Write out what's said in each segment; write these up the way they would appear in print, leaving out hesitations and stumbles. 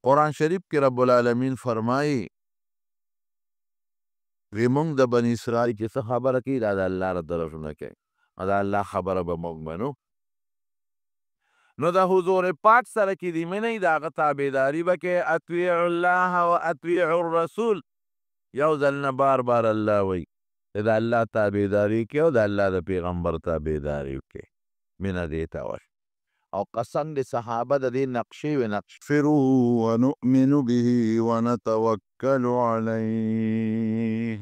قرآن شریف کې رب العالمین فرمایي وی مونږ د بني اسرائیل چې څه خبره کوي دا د الله له طرف نه کوي او د الله خبره به موږ منو نو د حضور پاک سره چې دې منئ د هغه تابعداري به کوې اطیع الله و اطیع الرسول یو ځل نه بار بار الله وایي چې د الله تابعداري کوې او د الله د پیغمبر تابعداري وکړې مینه دې ته وایي او قسم د صحابه د دې نقشې وې نغفروا ونؤمن به ونتوکل علیه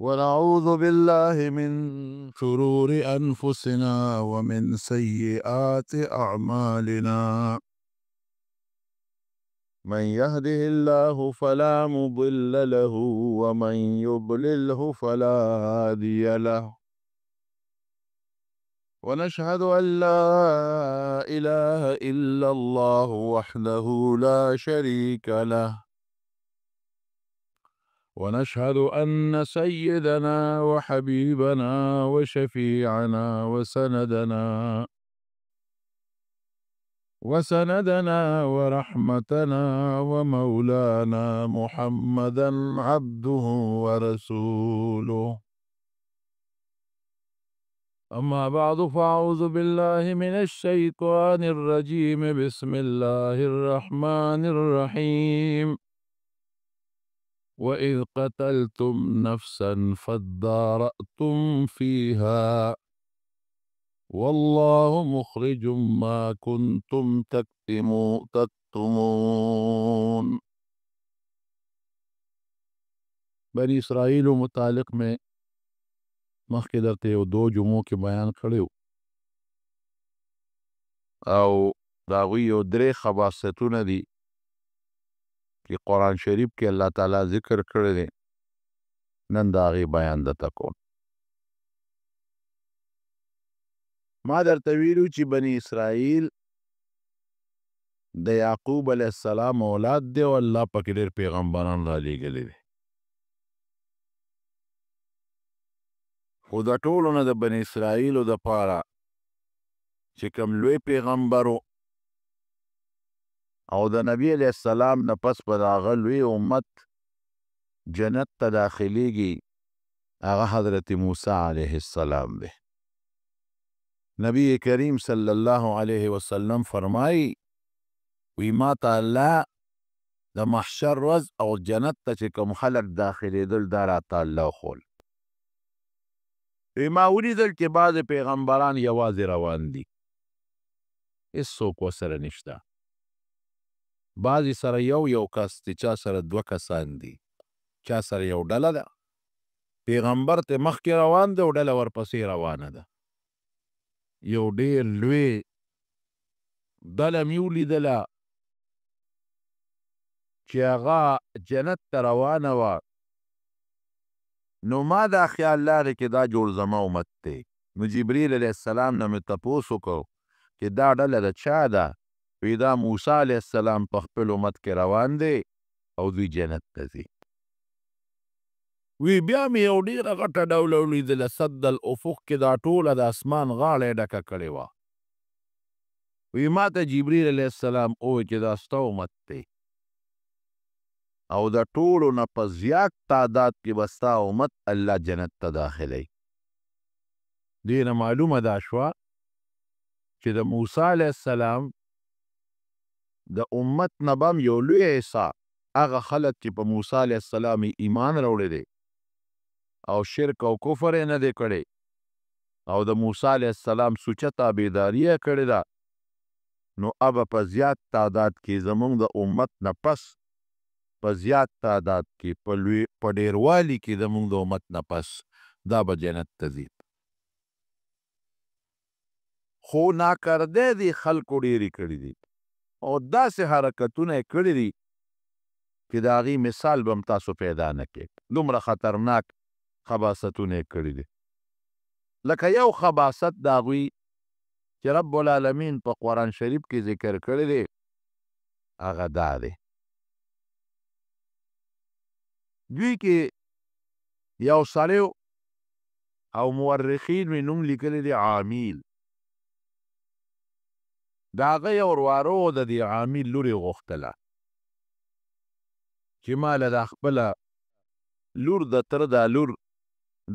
ونعوذ بالله من شرور أنفسنا ومن سيئات أعمالنا من يهده الله فلا مضل له ومن يضلله فلا هادي له ونشهد أن لا إله إلا الله وحده لا شريك له ونشهد أن سيدنا وحبيبنا وشفيعنا وسندنا ورحمتنا ومولانا محمدا عبده ورسوله أما بعد فأعوذ بالله من الشيطان الرجيم بسم الله الرحمن الرحيم وإذ قتلتم نفسا فادارأتم فيها والله مخرج ما كنتم تكتمون بني اسرائیل متعلق میں مخکې درته یو دو جمعو کې بیان کړی او د هغوی یو درې خباستونه دي چې قرآن شریف کې الله تعالی ذکر کړی دی نن د هغې بیان درته کوم ما درته ویلو چې بني اسرائیل د یعقوب علیه السلام اولاد دی او الله پکې ډېر پیغمبران رالیږلي دي خو د ټولو نه د بني اسرائیلو دپاره چې کوم لوی پیغمبر او د نبی علیه السلام نه پس به د هغه لوی امت جنت ته داخلیږي هغه حضرت موسی علیه السلام دی نبی کریم صلی الله علیه وسلم فرمایي وی ما ته الله د محشر ورځ او جنت ته چې کوم خلک داخلېدل دا راته الله ښول وی ما ولیدل چې بعضې پیغمبران یوازې روان دي هېڅوک ورسره نشته بعضې سره یو کس دی چا سره دوه کسان دي چا سره یو ډله ده پیغمبر ته مخکې روان دی او ډله ورپسې روانه ده یو ډېر لوی ډله مې ولیدله چې هغه جنت ته روانه وه نو ما دا خیال لاره کې دا جوړ زما امت دی نو جبریل علیه السلام نه مې تپوس وکړو چې دا ډله د چا ده وی دا موسی علیه السلام په خپل امت کې روان دی او دوی جنت ته ځي وی بیا مې یو ډېره غټه ډوله ولیدله سد الافق کې دا ټوله د اسمان غاړه یې ډکه کړې وه وی ما ته جبریل علیه السلام ووی چې دا ستا امت دی او د ټولو نه په زیات تعداد کې به ستا امت الله جنت ته داخلی دې نه معلومه دا شوه چې د موسی علیه السلام د امت نه به هم یو لوی حصه هغه خلک چې په موسی علیه السلام ایمان راوړی دی او شرک او کفر یې نه دی کړی او د موسی علیه السلام سوچه تابعداري یې کړې ده نو ابه په زیات تعداد کې زموږ د امت نه پس په زیات تعداد کې په ډیروالي کې زموږ د امت نه پس دا به جنت ته ځي خو ناکرده دي خلکو ډېرې کړي دي او داسې حرکتونه یې کړي دي چې د هغې مثال به هم تاسو پیدا نه کړئ دومره خطرناک خباستونه یې کړي دي لکه یو خباست د هغوی چې رب العالمین په قرآن شریف کې ذکر کړی دی هغه دا دی دوی کې یو سړی او مورخین مې نوم لیکلی دی عامیل د هغه یو وروارو د دې عامي لورې غوښتله چې ما له دا خپله لور د تره دا لور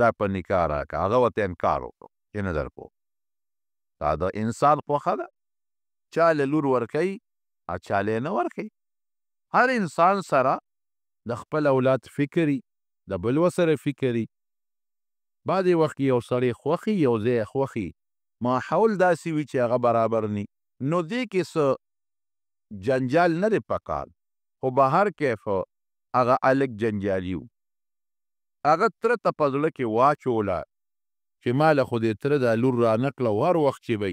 دا په نکاح راکړه. هغه ورته انکار وکړو چې نه درکو. دا د انسان خوښه ده، چا له لور ورکوي او چا له یې نه ورکوي. هر انسان سره د خپل اولاد فکري، د بل ورسره فکري. بعضې وخت یو سړی خوښي، یو ځای یې خوښي، ماحول داسې وي چې هغه برابر ني، نو دې کې څه جنجال نه دی پکار، خو بهر کیف هغه هلک جنجالي و. هغه تره ته په زړه کې واچوله چې ما له خو دې تره دا لور رانکړه او هر وخت چې به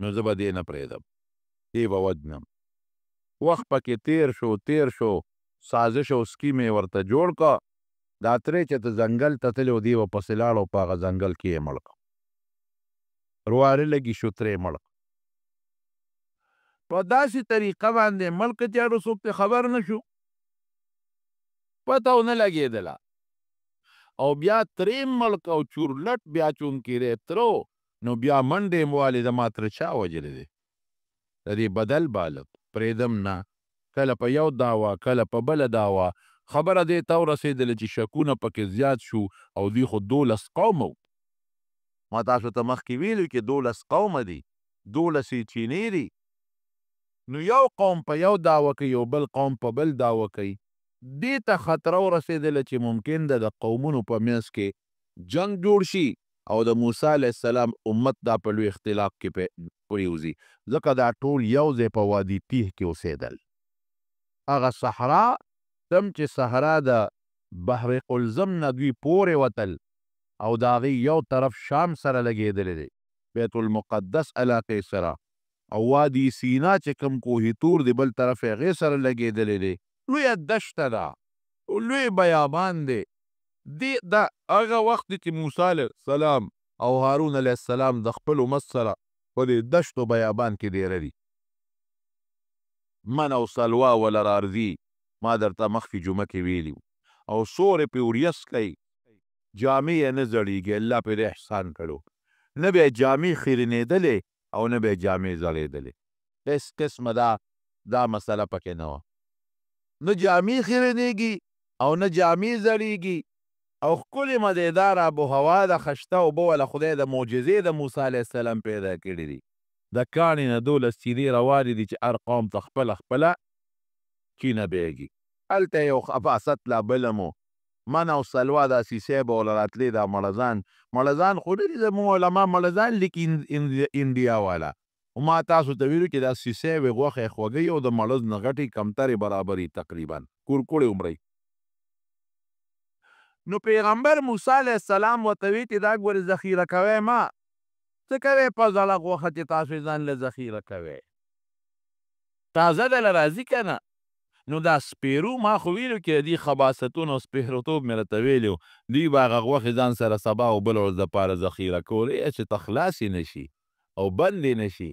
نو زه به دې نه پرېږدم، دې به وجنم. وخت پکې تیر شو، سازش او سکیم یې ورته جوړ کړه. دا ترې چې ته ځنګل ته تللی و، دې به پسې لاړ او په هغه ځنګل کې یې مړ کړه. روارې لګي شو، ترې مړ کړه. په داسې طریقه باندې مړ کړه چې هر څوک ته خبر نه شو، پته ونه لګېدله. او بیا ترې مړ کړه او چورلټ بیا چونکې دی ترو، نو بیا منډې یې والې د ما تره چا وژلی دی؟ د دې بدل بالغ پرېږدم نه. کله په یو دعوه، کله په بله دعوه. خبره دې ته ورسېدله چې شکونه پکې زیات شو او دوی خو 12 قومه وو. ما تاسو ته مخکې ویلو چې 12 قومه دي، 12 یې چینې دي. نو یو قوم په یو دعوه کوي، یو بل قوم په بل دعوه کوي. دې ته خطره ورسېدله چې ممکن ده د قومونو په منځ کې جنګ جوړ شي او د موسی علیه السلام امت دا په لوی اختلاف کې پرېوځي. ځکه دا ټول یو ځای په وادي تیه کې اوسېدل. هغه صحرا کم چې صحرا د بحر قلزم نه دوی پورې وتل او د هغې یو طرف شام سره لګېدلی دی، بیت المقدس علاقې سره، او وادي سینا چې کوم کوهي تور دی بل طرف یې هغې سره لګېدلی دی. لویه دشته ده، لوی بیابان دی. دا هغه وخت دی چې موسی علیه السلام او هارون علیه السلام د خپل امت سره په دې دشت و بیابان کې دیره دي. من او سلوا وله راځي، ما درته مخکې جمعه کې ویلي او سورې پې وریځ کوي، جامې یې نه زړېږي. الله پرې احسان کړو، نه به یې جامې خیرنېدلې او نه به یې جامې زړېدلې. هېڅ قسمه دا مسله پکې نه وه. نه جامې خیرنېږي او نه جامې زړېږي. او ښکلې مزېدار آب و هوا ده، خشته اوبه وله خدای د معجزې د موسی علیه السلام پیدا کړي دي. د کاڼي نه 12 چینې روانې دي چې هر قوم ته خپله کینه بیږي. هلته یو خفاست لا بله مو، من او سلوا دا سیسی به وله راتلې، دا مړزان خو نه دي زموږ علما مړزان لیکي انډیا والا. ما تاسو ته ویلو چې دا سیسی وې غوښه یې خوږی او د مړز نه غټې کمترې برابرې تقریبا کورکوړې عمرې. نو پیغمبر موسی علیه السلام ورته وی چې دا ګورې ذخیره کوی ما، څه کوی په زړه غوښه چې تاسو یې ځان له ذخیره کوی؟ تازه دله راځي که نه؟ نو دا سپیرو ما خو ویلو کې دې خباستون او سپیروتوب مې راته ویلي و، دوی به هغه غوښې ځان سره سبا او بل ورځ دپاره ذخیره کولې چې ته خلاص یې نه شي او بند یې نه شي.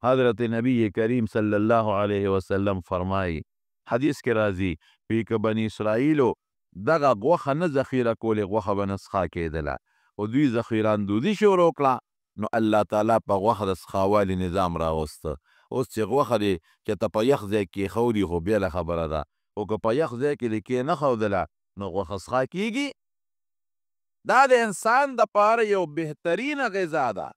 حضرت نبی کریم صلی الله علیه وسلم فرمایي، حدیث کې راځي، وی که بني اسرائیلو دغه غوښه نه ذخیره کولې، غوښه به نه څښا کېدله، او دوی ذخیره اندوزي شروع کړه. نو الله تعالی په غوښه د څښاوالي نظام راوسته. اوس چې غوښه دی چې ته په یخ ځای کې ایښودي خو بېله خبره ده، خو که په یخ ځای کې دې کېنښودله نو غوښه څښا کېږي. دا د انسان دپاره یو بهترینه غذا ده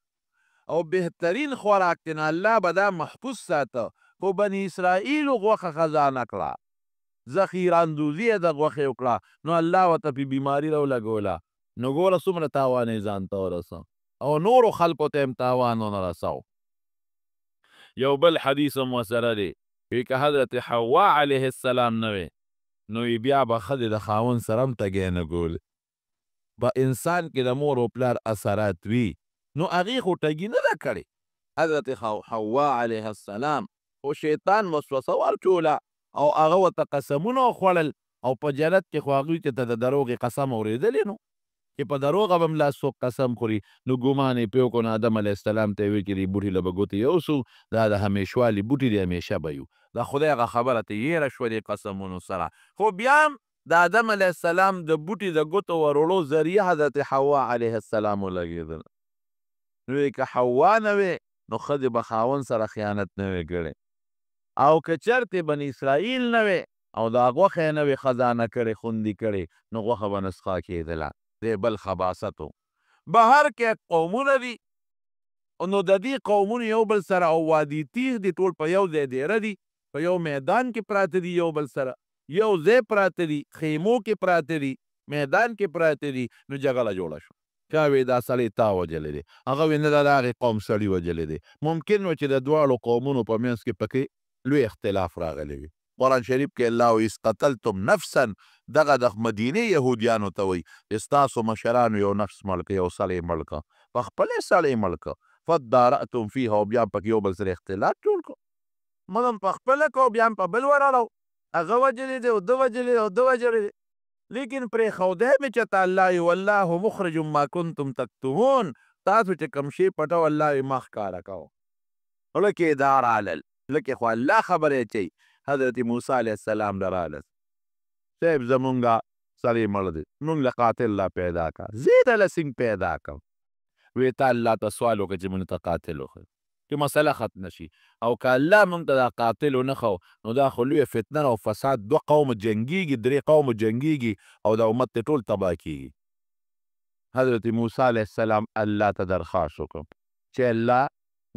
او بهترین خوراک دی، نو الله به دا محفوظ ساته. خو بني اسرائیلو غوښه خزانه کړه، ذخیره اندوزي یې د غوښې وکړه، نو الله ورته پې بیماري راولګوله. نو ګوره څومره تاوان یې ځان ته ورسه او نورو خلکو ته هم تاوان ونه رسو. یو بل حدیث هم ورسره دی، وی که حضرت حوا علیه السلام نه وی نو بیا به ښځې د خاوند سره هم تګی نه ګول. په انسان کې د مور او پلار اثرات وي، نو هغې خو ټګي نه ده کړې. حضرت حوا علیه السلام خو شیطان وسوسه ورچوله او هغه ورته قسمونه وخوړل، او په جنت کې خو هغوی ته د دروغې قسم اورېدلی نو چې په دروغه به ملا څوک قسم خوري. نو ګمان یې پرې وکړو، نو آدم علیه السلام ته یې ویل چې دې بوټي له به ګوتې یوسو، دا د همیشوالي بوټي دی، همیشه به یو. د خدای هغه خبره ته یېره شوه دې قسمونو سره. خو بیا هم د آدم علیه السلام د بوټي د ګوتو وروړو ذریعه حضرت حوا علیه السلام ولګېدل. نو که حوا نه وې نو ښځې به خاوند سره خیانت نه وی کړی او که چرتې بني اسرائیل نه وی او دا غوښه یې نه وي خزانه کړې خوندي کړې نو غوښه به نسخه کېدله دی بل خباثت و بهر کې قومونه دي نو د دې قومونو یو بل سره او وادي تیغ دي ټول په یو ځای دیره دي په یو میدان کې پراته دي یو بل سره یو ځای پراته دي خیمو کې پراته دي میدان کې پراته دي نو جګړه جوړه شوه چا وی دا سړی تا وجلی دی هغه وی نه دا د هغې قوم سړي وجلی دی ممکن و چې د دواړو قومونو په منځ کې پکې لوی اختلاف راغلی وي قرآن شریف کې الله وی قتلتم نفسا دغه د مدینې یهودیانو ته وی ستاسو مشرانو یو نفس مړ که یو سړی مړ که په خپلې سړی مړ که فدارأتم فیها او بیا پکې یو بل سره اختلاف جوړ کړو مدم په خپله کو بیا هم په بل وراړو هغه وجلی دی او ده وجلی دی او ده وجلی دی لیکن پرېښودی مې چې ته الله یې والله مخرج ما کنتم تکتمون تاسو چې کوم شی پټو الله یې ما ښکاره کوو لکې دا رالل لکې خو الله خبرې چی حضرت موسی علیه السلام له رالل صاحب زمونږه سړی مړ دی مونږ له قاتل لا پیدا کا زه ته له څنګ پیدا کړم وی تا الله ته سوال وکړه چې مونږ ته قاتل وښیي چې مسله ختمه شي او که الله مونږ ته دا قاتل ونه ښو نو دا خو لویه فتنه او فساد دوه قوم جنګیږي درې قوم جنګیږي او دا امت ته ټول تباه کیږي حضرت موسی علیه السلام الله ته درخواست وکړ چې الله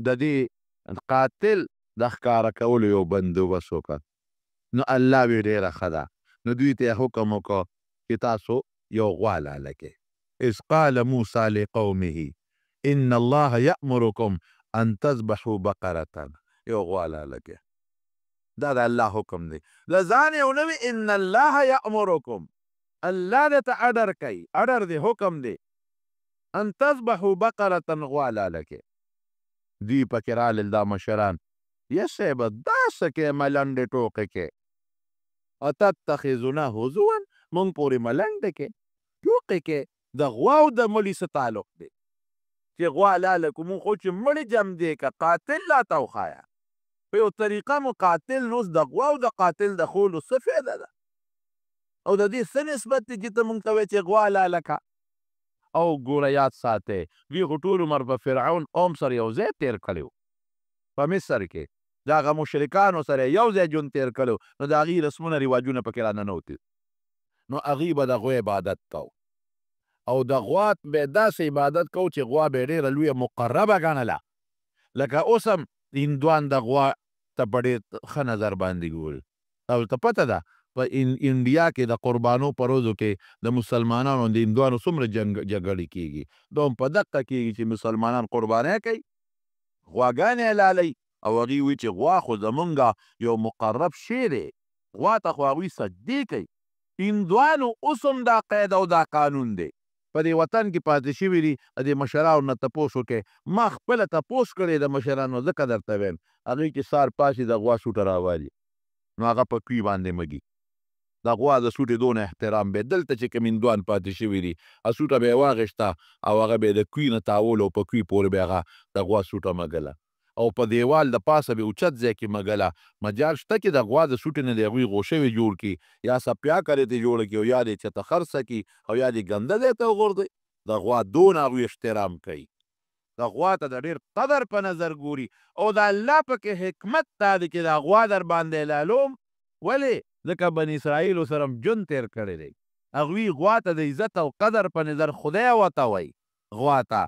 د دې قاتل د ښکاره کولو یو بندوبست وکړه نو الله وی ډېره ښه ده نو دوی ته حکم وکړه چې تاسو یو غوا لاله کې اذ قال موسی لقومه ان الله یأمرکم ان تذبحوا بقرة یو غوا لاله کې دا د الله حکم دی د ځان یو نه وي ان الله یأمرکم الله درته اډر کوي اډر دی حکم دی ان تذبحوا بقرة غوا لاله کې دوی پکې رالل دا مشران یا صاحبه دا څه کې ملنډې ټوکې کې اتتخذونه هزوا مونږ پورې ملنډې کې ټوکې کې د غوا او د مړي څه تعلق دی چې غوا لاله کو مونږ خو چې مړي جم دی که قاتل لا ته وښایه په یو طریقه مو قاتل نو د غوا او د قاتل د خولو څه فایده ده او د دې څه نسبت دی چې ته مونږ ته وایې چې غوا لاله کا او ګوره یاد ساتئ دوی خو ټول عمر په فرعون قوم سره یو ځای تیر کړی په مصر کې د هغه مشرکانو سره یو ځای ژوند تیر کړی نو د هغې رسمونه رواجونه پکې راننوتي نو هغې به د غوا عبادت کو او د غوا به داسې عبادت کو چې غوا به ډېره لویه مقربه ګڼله لکه اوس هم هندوان د غوا ته په ډېر ښه نظر باندې ګوري او ته پته ده په انډیا کې د قربانو په ورځو کې د مسلمانانو د هندوانو څومره جګړې کېږي دا هم په دقه کېږي چې مسلمانان قربانۍ کوي غواګانې حلالوي او هغوی وایي چې غوا خو زمونږ یو مقرب شی دی غوا ته خو هغوی سجدې کوي هندوانو اوس هم دا قید او دا قانون دی په دې وطن کې پاتې شوي دي د دې مشرانو نه تپوس وکړئ ما خپله تپوس کړی د مشرانو ځکه درته ویم هغوی چې سهار پاسي د غوا سوټه راوالي نو هغه په کوي باندې مږي د غوا د سوټې دونه احترام به دلته چې کوم هندوان پاتې شوي دي سوټه به یې واغېسته او هغه به یې د کوي نه تاول او په کوي پورې به هغه د غوا سوټه مږله او په دیوال د پاسه به اوچت ځای کې مږله مجال شته چې د غوا د سوټې نه د هغوی غوښوې جوړ کړي یا سپیا کرې ته جوړه کړي او یا دې چېرته خرڅه کړي او یا دې ګنده ځای ته وغورځوي د غوا دونه هغوی احترام کوي د غوا ته د ډېر قدر په نظر ګوري او د الله پکې حکمت دا دی چې د غوا در باندې لالوم ولې ځکه بني اسرائیلو سره هم ژوند تېر کړی دی هغوی غوا ته د عزت او قدر په نظر خدای ورته وایي غوا ته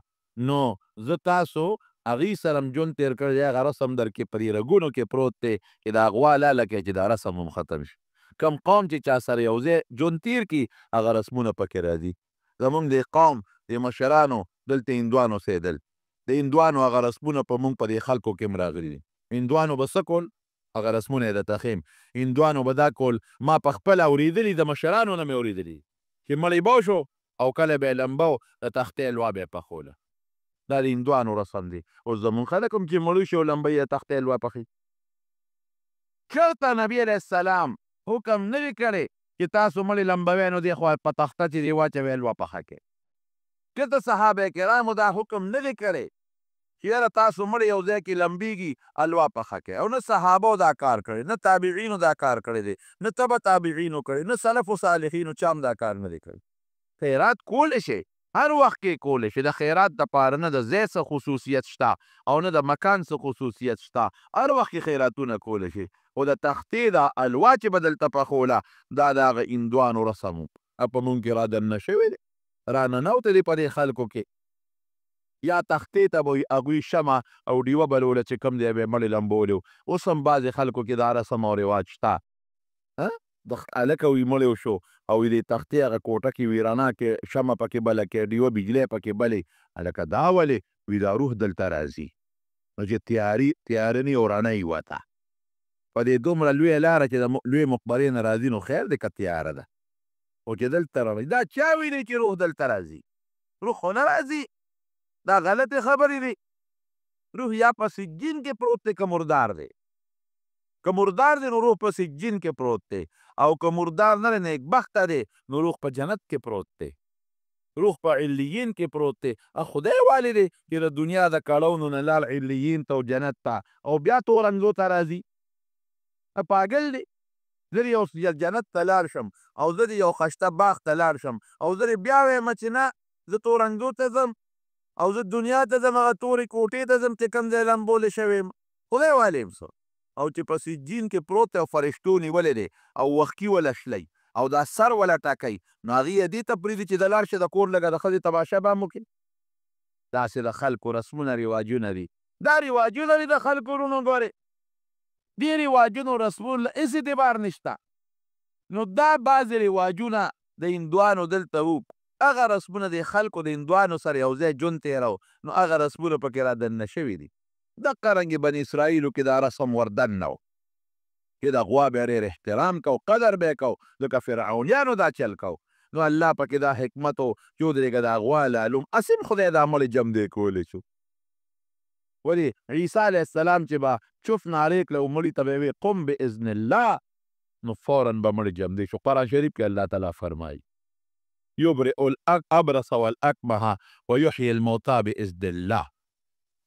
نو زه تاسو هغې سره هم ژوند تېر کړی دی هغه رسم در کې په دې رګونو کې پروت دی چې د غوا لاله کوي چې دا رسم هم ختم شي کم قوم چې چا سره یو ځای ژوند تېر کړي هغه رسمونه پکې راځي زمونږ د قوم د مشرانو دلته هندوانو اوسېدل د هندوانو هغه رسمونه په مونږ په دې خلکو کې هم راغلي دي هندوانو به څه کول هغه رسمونه یې درته ښیم هندوانو به دا کول ما په خپله اورېدلي د مشرانو نه مې اورېدلي چې مړی به شو او کله به یې لمبه و د تختې لوا به یې پخوله دا د هندوانو رسم دی اوس زمونږ خلک هم چې مړی شي او لمبه یې تختې لوا پخوي چېرته نبي علیه السلام حکم نه وي کړی چې تاسو مړی لمبوئ نو دې خوا په تخته چې دې واچوئ لوا پخه کړئ چېرته صحابه کرامو دا حکم نه دی کړی چې یاره تاسو مړی یو ځای کې لمبېږي الوا پخه کړئ او نه صحابو دا کار کړی نه تابعینو دا کار کړی دی نه تبه تابعینو کړی نه سلفو صالحینو چا هم دا کار نه دی کړی خیرات کولی شئ هر وخت کې کولی شي. د خیرات دپاره نه د ځای څه خصوصیت شته او نه د مکان څه خصوصیت شته، هر وخت کې خیراتونه کولی شي. خو د تختې دا الوا چې به دلته پخوله دا د هغه هندوانو رسم و. په مونږ کې را دننه شوی دی، را ننوتی دی په دې خلکو کې. یا تختې ته به هغوی شمه او ډیوه بلوله چې کوم دی به یې مړې لمبولې وو. اوس هم بعضې خلکو کې دا رسم او رواج شته. د هلکه وي مړی شو او دې تختې هغه کوټه کې وي رڼا کې شمه پکې بله کې ډیوه بجلی پکې بلې. هلکه دا ولې وي دا روح دلته راځي نو چې تیاره ني او رڼه یې وته. په دې دومره لویه لاره چې د لویې مقبرې نه راځي نو خیر دی که تیاره ده، خو چې دلته رڼه دا چا ویلی چې روح دلته راځي؟ روح خو نه راځي، دا غلطې خبرې دي. روح یا په سجین کې پروت دی که مردار دی. که مردار دی نو روح په سجین کې پروت دی، او که مردار نه دی نیکبخته دی نو روح په جنت کې پروت دی، روح په علیین کې پروت دی. خدای والی دی چې د دنیا د کړونو نه لاړ علیین ته او جنت ته او بیا تورنځو ته راځي. پاګل دی. زه یو جنت ته لاړ شم او زه د یو ښایسته باغ ته لاړ شم او زه بیا وایم چې نه زه تورنځو ته ځم او زه دنیا ته ځم، هغه تورې کوټې ته ځم چې کوم ځای لمبولې شوی یم. خدای والی یم څه. او چې په سجین کې پروت دی او فرشتو نیولی دی او وښکي وله شلی او دا سر وله ټاکئ نو هغې یې دې ته پرېږدي چې د لاړ شي د کور لږه د ښځې تماشه به هم وکړي. داسې د خلکو رسمونه رواجونه دي. دا رواجونه دي د خلکو ورونو ګورې. دې رواجونو رسمونو له هېڅ اعتبار نشته. نو دا بعضې رواجونه د هندوانو دلته وو، هغه رسمونه د خلکو د هندوانو سره یو ځای ژوند تېرو نو هغه رسمونه پکې را دننه شوي دي. دقه رنګې بني اسرائیلو کې دا رسم وردننه و چې د غوا به یې ډېر احترام کو، قدر به یې کو، ځکه فرعونیانو دا چل کو. نو الله پکې دا حکمت و چې ودرېږه دا غوا لالوم هسې هم خدای دا مړې جم دی کولی شو. ولې عیسی علیه السلام چې به چف نارې کړه او مړي ته به یې ویې قم باذن الله نو فوراً به مړي جم دی شو. قرآن شریف کې الله تعالی فرمایي یبرئ الابرص والاکمه ویحیی الموتی باذن الله.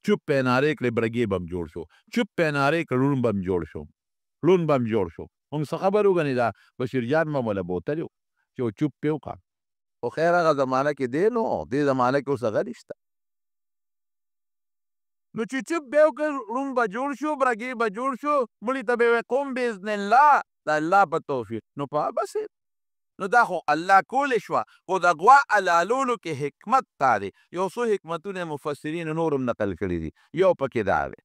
چوپ پې نارې کړې برګې به هم جوړ شو، چوپ پې نارې کړه ړوند به هم جوړ شو، ړوند به هم جوړ شو. موږ څه خبر وګڼې دا بشیر جان به موله بوتلی و چې و چوپ پې وکړه. خو خیر هغه زمانه کې دی نو دې زمانه کې اوس هغه نشته. نو چې چوپ به یې وکړ ړوند به جوړ شو، برګې به جوړ شو، مړي ته به یې قم باذن الله د الله په توفیق. نو په بس نو دا خو الله کولی شوه، خو د غوا حلالولو کې حکمت دا دی. یو څو حکمتونه مفسرینو نور هم نقل کړي دي. یو پکې دا دی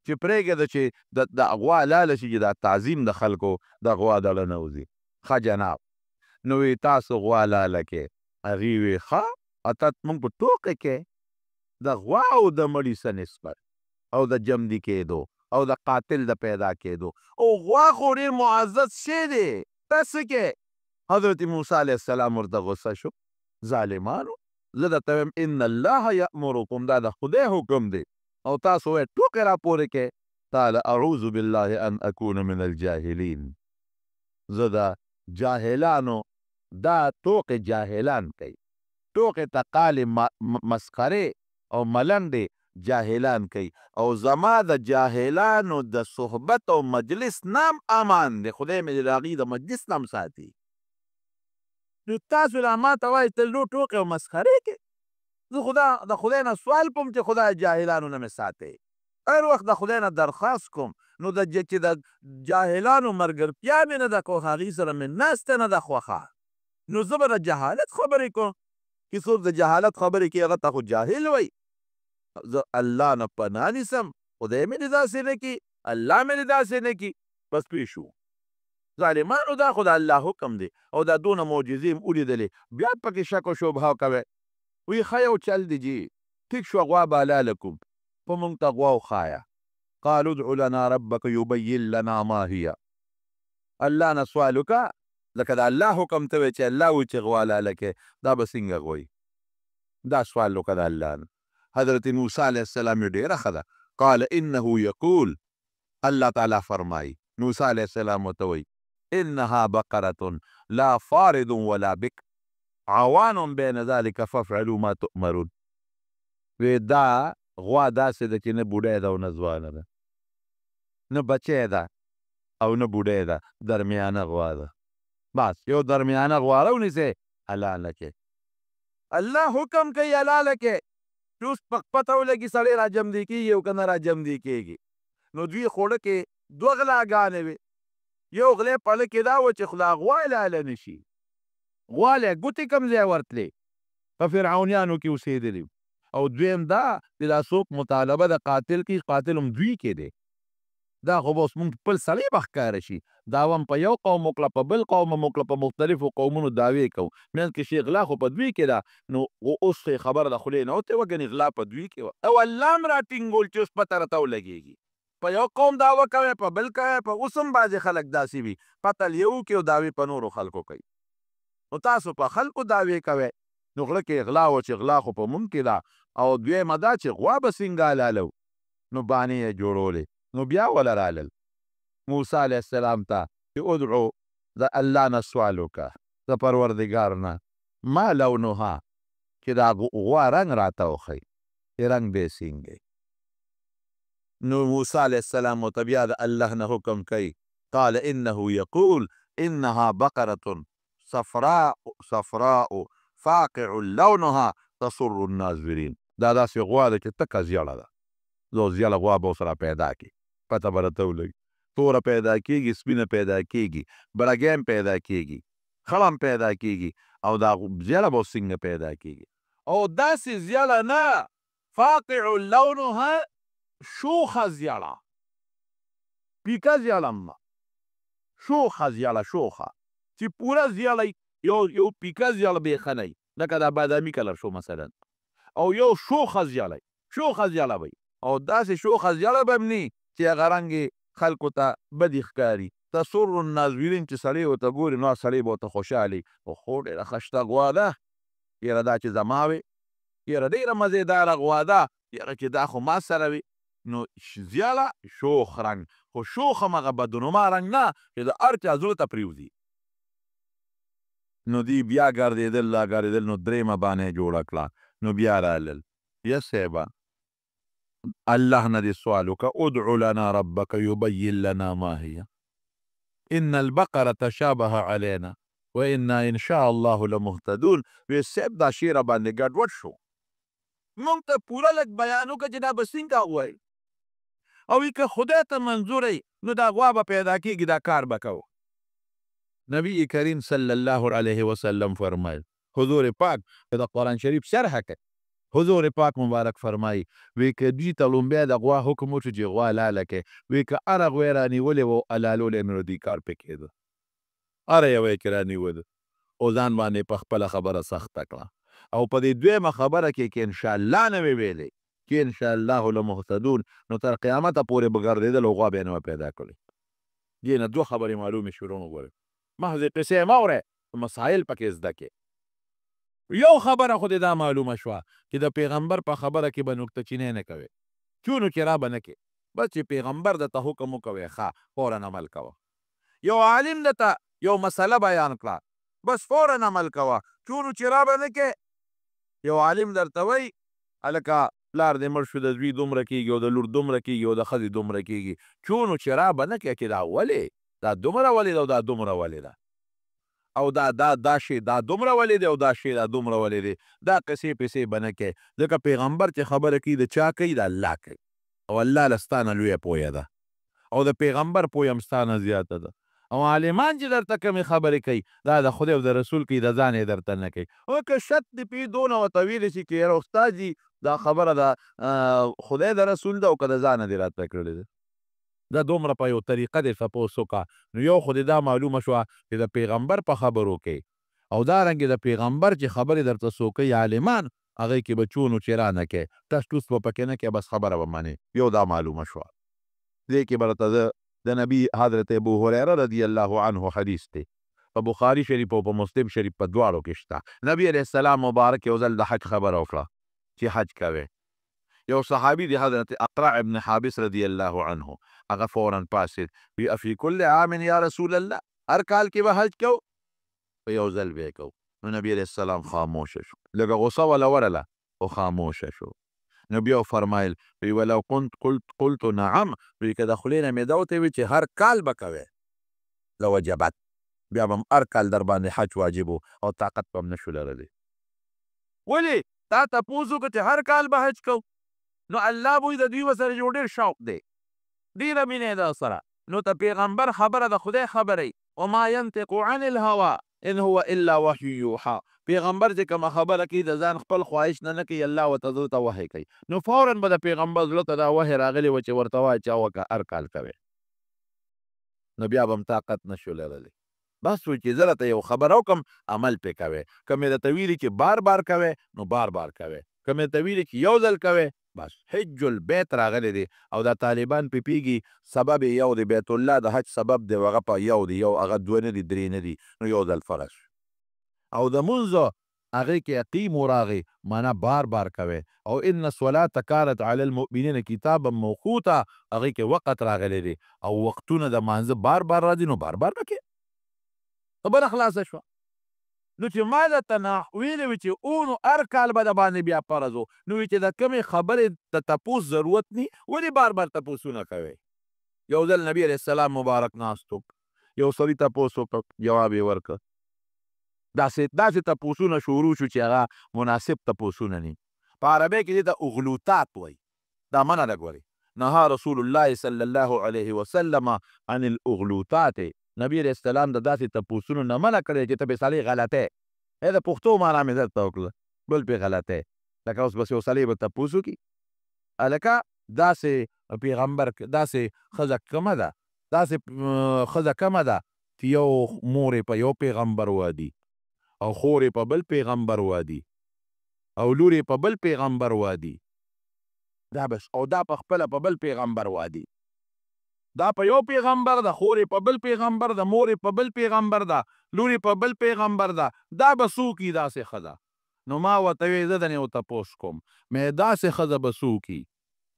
چې پرېږده چې د غوا حلاله شي چې دا تعظیم د خلکو د غوا دله نه وځي. ښه جناب نو وی تاسو غوا حلاله کې هغې وی ښه اته موږ په ټوکې کې د غوا او د مړي څه نسبت او د جمدي کېدو او د قاتل د پیدا کېدو. او غوا خو ډېر معزز شی دی. ته څه کې حضرت موسی علیه السلام ورته غصه شو. ظالمانو زه درته وایم ان الله یأمرکم دا د خدای حکم دی او تاسو وایې ټوکې راپورې کې. قال اعوذ بالله ان اکون من الجاهلین. زه د جاهلانو دا ټوکې جاهلان کوي، ټوکې ته قالې مسخرې او ملنډې جاهلان کوي او زما د جاهلانو د صحبت او مجلس نام امان دی. خدای مې د هغې د مجلس نام ساتي. نو تاسو لا ماته وایئ ته لو ټوکې او مسخرې کې. زه د خدای نه سوال کوم چې خدای جاهلانو نه مې ساتئ. هر وخت د خدای نه درخواست کوم نو چې د جاهلانو ملګرتیا مې نه ده کو هغې سره مې ناسته نه ده خوښه. نو زه به د جهالت خبرې کوم. چې څوک د جهالت خبرې کوي هغه ته خو جاهل وایي. زه الله نه پناه نیسم. خدای مې دې داسې نه کړي، الله مې دې داسې نه کړي. بس پوه شو. ظالمانو دا خو د الله حکم دی او دا دونه معجزې م ولیدلې بیا پکې شک و شبهه کوئ. وی ښه یو چل دی جي ټیک شوه غوا به حلاله کړو په موږ ته غوا وښایه. قالوا ادع لنا ربک یبین لنا ما هي. الله نه سوال وکړه لکه د الله حکم ته وی چې الله وی چې غوا حلاله کړې دا به څنګه غوی. دا سوال وکړه د الله نه. حضرت موسی علیه السلام یې ډېره ښه ده. قال انه یقول الله تعالی فرمایي موسی علیه السلام ورته وی انها بقرة لا فارض ولا بك عوان بین ذلك فافعلوا ما تؤمرون. وی دا غوا داسې ده چې نه بوډۍ ده او نه ځوانه ده، نه بچی ده او نه بوډۍ ده، درمیانه غوا ده. بس یو درمیانه غوا راونیسئ حلاله کړئ. الله حکم کوي حلاله کې چې اوس پته ولګي سړی راجمدي کېږي او که نه راجمدي کېږي. نو دوی خوړه کې دوه غلاګانې وې. یو غلی پله کې دا وه چې خلا غوا حلاله نه شي. غواله ګوتې کوم ځای ورتلې په فرعونیانو کې اوسېدلي او دویم دا چې دا څوک مطالبه د قاتل کوي قاتل هم دوی کې دی. دا خو به اوس مونږ خپل سړی به ښکاره شي. دعوه هم په یو قوم وکړه په بل قوم هم وکړه په مختلفو قومونو دعوې کوو. منځ کې شي غلا خو په دوی کې ده. نو اوس خو یې خبره د خولې نه وتې وه ګنې غلا په دوی کې وه او الله هم راټینګول چې اوس پته راته ولګېږي. په یو قوم دعوه کوی په بل کوی په اوس هم بعضې خلک داسې وي پته یې وکړي او دعوې په نورو خلکو کوي. نو تاسو په خلکو دعوې کوئ نو غله کې غلا وه چې غلا خو په مونږ کې ده او دویمه دا چې غوا به څنګه حلالو نو بانې یې جوړولې. نو بیا وله رالل موسی علیه السلام ته چې ادعو د الله نه سوال وکړه د پروردګار نه ما لونها چې دا غوا رنګ راته وښی چې رنګ به یې څنګه. نو موسی علیه السلام ورته بیا د الله نه حکم کوي قال انه یقول انها بقرة صفراء فاقع لونها تسر الناظرین. دا داسې غوا ده چې تکه زیړه ده. زه زیړه غوا به ورسره پیدا کړي پته به راته ولګي. توره پیدا کېږي سپینه پیدا کېږي برګی هم پیدا کېږي خړه هم پیدا کېږي او دا زیړه به څنګه پیدا کېږي او داسې زیړه نه فاقع لونها شوخه زیړه پیکه زیړه هم شوخه زیړه شوخه چې پوره زیړه یو پیکه زیړه به یې ښه نه لکه دا بادامي کلر شو مثلا او یو شوخه زیړه به او داسې شوخه زیړه به هم نه چې هغه رنګ خلکو ته بدې ښکاري. تسر الناظرین چې سړی ورته ګوري نو سړی به ورته خوشحالي خو ډېره ښه شته غوا ده یاره دا چې زما وې یاره ډېره مزېداره غوا ده یاره چې دا خو ما سره وي. نو زیاله شوخ رنګ خو شوخ هم هغه بدنما رنګ نه چې د هر چا زړه ته پرېوځي. نو دی بیا ګرځېدل نو درېیمه بانه یې جوړه کړه. نو بیا رالل یا صاحبه الله نه دې سوال وکړه ادعو لنا ربک یبین لنا ما هي ان البقره تشابه علینا وانا ان شاء الله لمهتدون. وی صاحب دا شعر باندې ګډوډ شو مونږ ته پوره لږ بیان وکړه چې دا به څنګه ووایي او که خدای ته منظور نو دا غوا به پیدا کېږي دا کار به کوو. نبی کریم صلی الله علیه وسلم فرمایل حضور پاک د قرآن شریف شرحه کوي حضور پاک مبارک فرمایي وی که دوی ته لومبیا د غوا حکم وشو چې غوا حلاله کړي وی که هره غوی رانیولې وه حلالولی نو دوی کار پې کېده هره یوه یې کې رانیوله او ځان باندې په خپله خبره سخته کړه او په دې دویمه خبره کې که انشاءالله نه وې ویلې چې انشاءالله لمهتدون نو تر قیامته پورې به ګرځېدل او غوا به یې نه پیدا کړې. دې نه دوه خبرې معلومې شروع وګورئ محض قصې مه اورئ مسایل پکې زده کړئ. یو خبره خو دې دا معلومه شوه چې د پیغمبر په خبره کې به نکته چینی نه کوې چونو چې را به نه کې بس چې پیغمبر درته حکم وکوې ښه فورا عمل کوه. یو عالم درته یو مسله بیان کړه بس فورا عمل کوه چونو چې را به نه کې. یو عالم درته وایي هلکه پلار دې مړ شو د زوی دومره کېږي او د لور دومره کېږي او د ښځې دومره کېږي چونو چې را به نه کې چې دا ولې دا دومره ولې ده او دا دومره ولې ده او دا شی دا دومره ولې دی او دا شی دا دومره ولې دی دا قصې پسې به نه کوې ځکه پیغمبر چې خبره کوي د چا کوي د الله کوي او الله له ستا نه لویه پویه ده او د پیغمبر پویه هم ستا نه زیاته ده او عالمان چې درته کومې خبرې کوي دا د خدای او د رسول کوي د ځان یې درته نه کوي او که شت دې پې دونه ورته ویلی شي چې یاره استاد جي دا خبره د خدای د رسول ده او که د ځانه دې راته کړې ده دا دومره په یو طریقه دې تپوس وکړه نو یو خو دې دا معلومه شوه چې د پیغمبر په خبرو کې او دارنګې د پیغمبر چې خبرې درته څوک کوي عالمان هغې کې به چونو چې را نه کوې ټس ټوس به پکې نه کوې بس خبره به منې یو دا معلومه شوه. دې کې به راته د نبي حضرت ابو هریره رضی الله عنه حدیث دی په بخاري شریف او په مسلم شریف په دواړو کې شته. نبی علیه السلام مبارک یو ځل د حج خبره وکړه چې حج کوې یو صحابي دی حضرت اقرع ابن حابس رضی الله عنه هغه فورا پاسید وی افی کل عام یا رسول الله هر کال کې به حج کوو په یو ځل به یې کوو. نو نبی علیه السلام خاموشه شو لږه غصه وله ورله او خاموشه شو. نو بیا فرمایل وی ولو قلت نعم وی که د خولې نه مې دا ورته وي چې هر کال به کوې لوجبت بیا به هم هر کال در باندې حج واجب او طاقت به هم نشو لرلی. ولې تا تپوس وکړه چې هر کال به حج کوو نو الله به د دوی به سره یو ډېر شوق دی ډېره مینه یې د سره نو د پیغمبر خبره د خدای خبره وما ينطق عن الهوى ان هو الا وحي يوحى پیغمبر چې کومه خبره کوي د ځان خپل خواهش نه کوي الله ورته زړه ته وحی کوي نو فورا به د پیغمبر زړه ته دا وحی راغلی و چې ورته وایي چې وکړه هر کال کوې نو بیا به هم طاقت نشو لرلی بس و چې زه راته یو خبره وکړم عمل پې کوې که مې درته ویلي چې بار بار کوې نو بار بار کوې که مې درته ویلي چې یو ځل کوې بس حج البیت راغلی دی او دا طالبان پې پیږي سبب یو دی بیت الله د حج سبب دی هغه په یو دی یو هغه دوه نه دي درې نه دي نو یو ځل فرض او د مونځ هغې کې اقیمو راغی معنا بار بار کوئ او ان الصلاة کانت علی المؤمنین کتابا موقوتا هغې کې وقت راغلی دی او وختونه د مانځه بار بار راځي نو بار بار وکړې خبره خلاصه شوه نو چې ما درته ویلې وي چې او نو هر کال به د باندې بیا فرض و نو چې د کومې خبرې د تپوس ضرورت نی ولې بار بار تپوسونه کوئ یو ځل نبی علیه السلام مبارک ناست و یو سړي تپوس وکړ جواب یې ورکړ داسې تپوسونه شروع شو چې هغه مناسب تپوسونه نی په عربۍ کې دې ته اغلوطات وایي دا منع ده ګورئ نهى رسول الله صلی الله علیه وسلم عن الاغلوطات نبی علیه السلام د داسې تپوسونو نه منع کړی چې ته پې سړی غلطی د پښتو معنا مې درته وکړه بل پې غلطی لکه اوس بس یو سړی به تپوس وکړي هلکه داسې پیغمبر داسې ښځه کمه ده داسې ښځه کمه ده چې یو مور یې په یو پیغمبر وادي او خور یې په بل پیغمبر وادي او لور یې په بل پیغمبر وادي دا بس او دا په خپله په بل پیغمبر وادي دا په یو پیغمبر ده خور یې په بل پیغمبر ده مور یې په بل پیغمبر ده لور یې په بل پیغمبر ده دا به څوک وي داسې ښځه نو ما ورته ویې زه درنه یو تپوس کوم مې داسې ښځه به څوک وي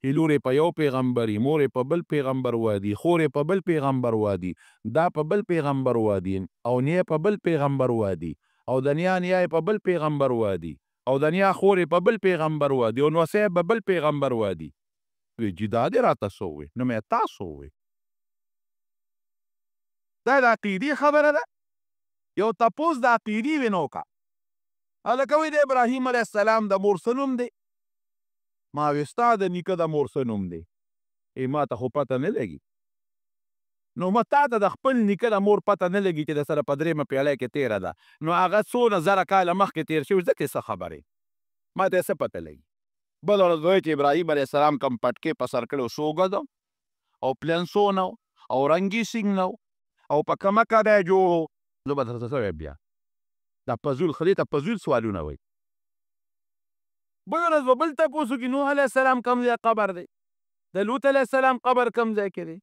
چې لور یې په یو پیغمبر وي مور یې په بل پیغمبر وادي خور یې په بل پیغمبر وادي دا په بل پیغمبر وادي او نیا په بل پیغمبر وادي او د نیا یې په بل پیغمبر وادي او د نیا خور یې په بل پیغمبر وادي او نوسی په بل پیغمبر وادي وی چې دا دې راته څه ووایي نو مې تاسو ووایي دا د عقیدې خبره ده یو تپوس د عقیدې وي نو وکړه هلکه وایي د ابراهیم علیه السلام د مور څه نوم دی ما وی ستا د نیکه د مور څه نوم دی ما ته خو پته نه لګي نو ما تا ته د خپل نیکه د مور پته نه لګي چې د سره په درېیمه پیړۍ کې تېره ده نو هغه څونه زره کاله مخکې تېر شوي ځکه څه خبرې ما ته یې څه پته لګي بل ورځ وایي چې ابراهیم علیه السلام کوم پټکې په سر کړی څو ګزه او پلنسو نه او رنګي سینګ نه او په کومه کده یې جوړ زه به درته څه وایم بیا دا پزول خدای ته پزول سوالونه وایي بل ورځ به بل تپوس وکړي نوح علیه السلام کوم ځای قبر دی د لوط علیه السلام قبر کوم ځای کې دی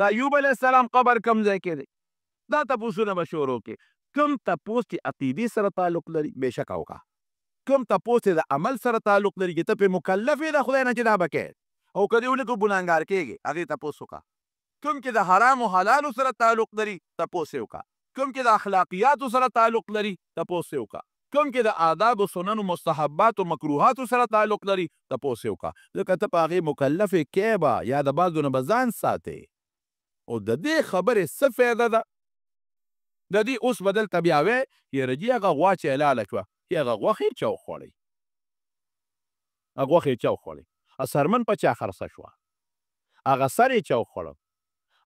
د ایوب علیه السلام قبر کوم ځای کې دی دا تپوسونه به شروع کړي کوم تپوس چې عقیدې سره تعلق لري بېشکه وکړه کوم تپوس چې د عمل سره تعلق لري چې ته پرې مکلف یې د خدای نه چې دا به کوې او که دې ونه کړو ګناهګار کېږې هغې تپوس وکړه کوم چې د حرامو حلالو سره تعلق لري تپوس یې وکړه کوم چې د اخلاقیاتو سره تعلق لري تپوس یې وکړه کوم چې د آدابو سننو مستحباتو مکروهاتو سره تعلق لري تپوس یې وکړه ځکه ته په هغې مکلف یې کې به یا د بعضو نه به ځان ساتې او د دې خبرې څه فایده ده د دې اوس به دلته بیا وی یاره جي هغه غوا چې حلاله شوه چې هغه غوښې چا وخوړئ هغه غوښې چا وخوړئ سرمن په چا خرڅه شوه هغه سر یې چا وخوړه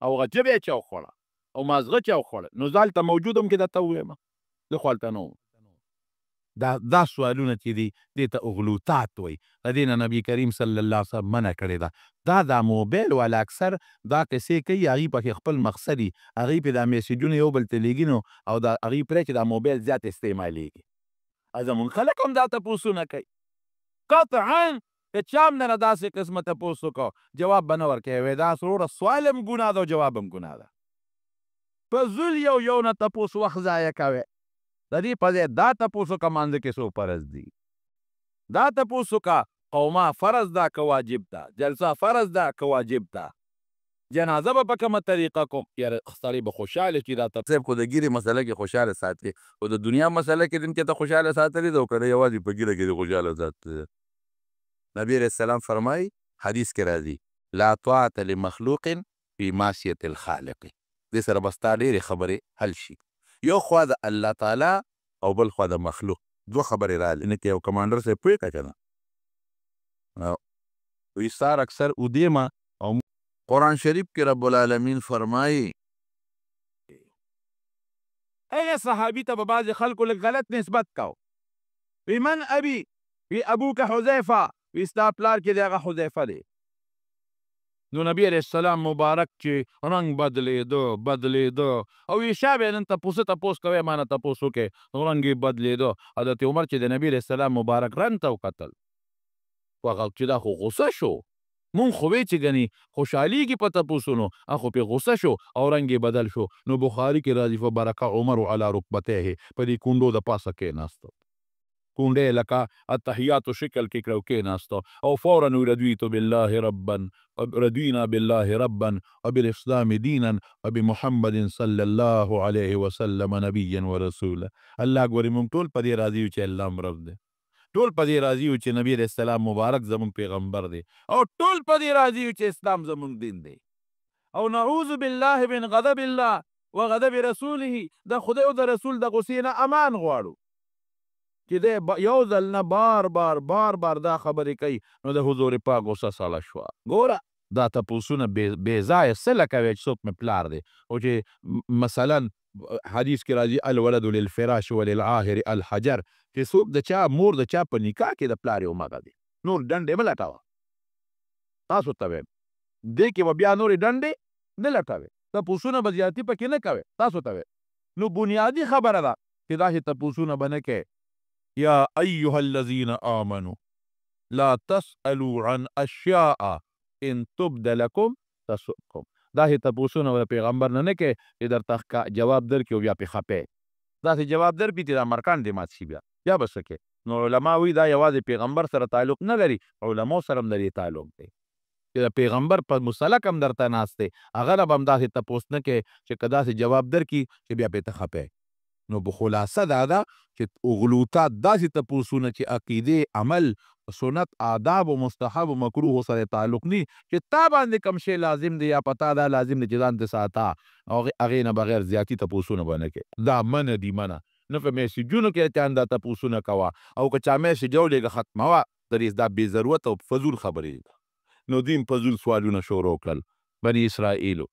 او هغه جبه یې چا وخوړه او مازغه چا وخوړه نو زه هلته موجود هم کې درته ووایم زه خو هلته نه وم دا سوالونه چې دي دې ته اغلوطات وایي د دې نه نبي کریم صلی الله علیه وسلم منع کړې ده دا موبایل والا اکثر دا قصې کوي هغې پکې خپل مقصد وي هغې پې دا میسیجونه یو بل ته لیږي نو او دا هغې پرې چې دا موبایل زیات استعمالیږي زمونږ خلک هم دا تپوسونه کوي قطعا که چا هم نه داسې قسمه تپوس وکړو جواب به نه ورکوي وایي دا وروره سوال هم ګناه ده او جواب هم ګناه ده په زول یو نه تپوس وخت ضایع کوي د دې په ځای دا تپوس وکړه مانځه کې څو فرض دي دا تپوس وکړه قومه فرض ده که واجب ده جلسه فرض ده که واجب ده جنازه به په کومه طریقه کوم یاره سړی به خوشحاله شي دا صاحب خو د ګیرې مسله کې خوشحاله ساتي خو د دنیا مسله کې دې چې ته خوشحاله ساتلی ده او که نه یوازې په ګیره کې دې خوشحاله ساتلی ده نبی علیه السلام فرمایي حدیث کې راځي لا طاعة لمخلوق فی معصیة الخالق دې سره به ستا ډېرې خبرې حل شي یو خوا د الله تعالی او بل خوا د مخلوق دوه خبرې رالې نه کې یو کمانډر صاحب پوهېږه که نه وایي سار اکثر اودې ما او قرآن شریف کې رب العالمین فرمایي هغه صحابي ته به بعضې خلکو لږ غلط نسبت کو وی من ابي وی ابوک حذیفه وی ستا پلار کې دی هغه حذیفه دی نو نبی علیه السلام مبارک چې رنګ بدلېده او وی شا بیا نن تپوس کوی ما نه تپوس وکړې رنګ یې بدلېده حضرت عمر چې د نبی علیه السلام مبارک رنګ ته وکتل هغه چې دا خو غصه شو مونږ خو وی چې ګنې خوشحالېږي په تپوسونو هغه خو پرې غصه شو او رنګ یې بدل شو نو بخاري کې راځي فبرکه عمر علی رکبتیه په دې کونډو د پاسه کېناسته کونډې لکه التحیاتو شکل کې کړه او کېناسته او فورا رضیت بالله ربا رضینا بالله ربا وبالاسلام دینا وبمحمد صلی الله علیه وسلم نبیا ورسولا الله ګورې مونږ ټول په دې راضي یو چې الله هم رب دی ټول په دې راضي یو چې نبی علیه السلام مبارک زمونږ پیغمبر دی او ټول په دې راضي یو چې اسلام زمونږ دین دی او نعوذ بالله من غضب الله وغضب رسوله د خدای او د رسول د غصې نه امان غواړو چې دی یو ځل نه بار بار دا خبرې کوي نو د حضور پاک غصه سړه شوه ګوره دا تپوسونه بې ځایه څه لکوي چې څوک مې پلار دی او چې مثلا حدیث کې راځي الولد للفراش وللعاهر الحجر چې څوک د چا مور د چا په نکاح کې د پلار یو مغه دی نور ډنډې مه لټوه تاسو ته وایم دې کې به بیا نورې ډنډې نه لټوئ تپوسونه به زیاتي پکې نه کوئ تاسو ته وایم نو بنیادي خبره ده چې داسې تپوسونه به نه کوئ یا ایها الذین آمنوا لا تسألوا عن اشیاء ان تبد لکم تسؤکم داسې تپوسونه به پیغمبر نه کوئ چې درته جواب درکړي او بیا پې خپې داسې جواب درکړي چې دا مرکان دې مات شي بیا به څه کوې نو علما وایي دا یوازې پیغمبر سره تعلق نه لري علماو سره هم د دې تعلق دی چې د پیغمبر په مسلک هم درته ناست دی هغه نه به هم داسې تپوس نه کوې چې که داسې جواب درکړي چې بیا پې ته خپې نو په خلاصه دا ده چې غلوطات داسې تپوسونه چې عقیدې عمل سنت آداب و مستحب و مکروه سره تعلق نی چې تا باندې کم شی لازم دی یا پتا دا لازم دی چې ځان ته ساته او هغې نه بغیر زیاتي تپوسونه به نه کوې دا منه دي منه نه په میسیجونو کې چا دا تپوسونه کوه او که چا میسیج ولیږه ختموه درې دا بې ضرورت او فضول خبرې دي نو دین فضول سوالونه شروع کړل بني اسرائیلو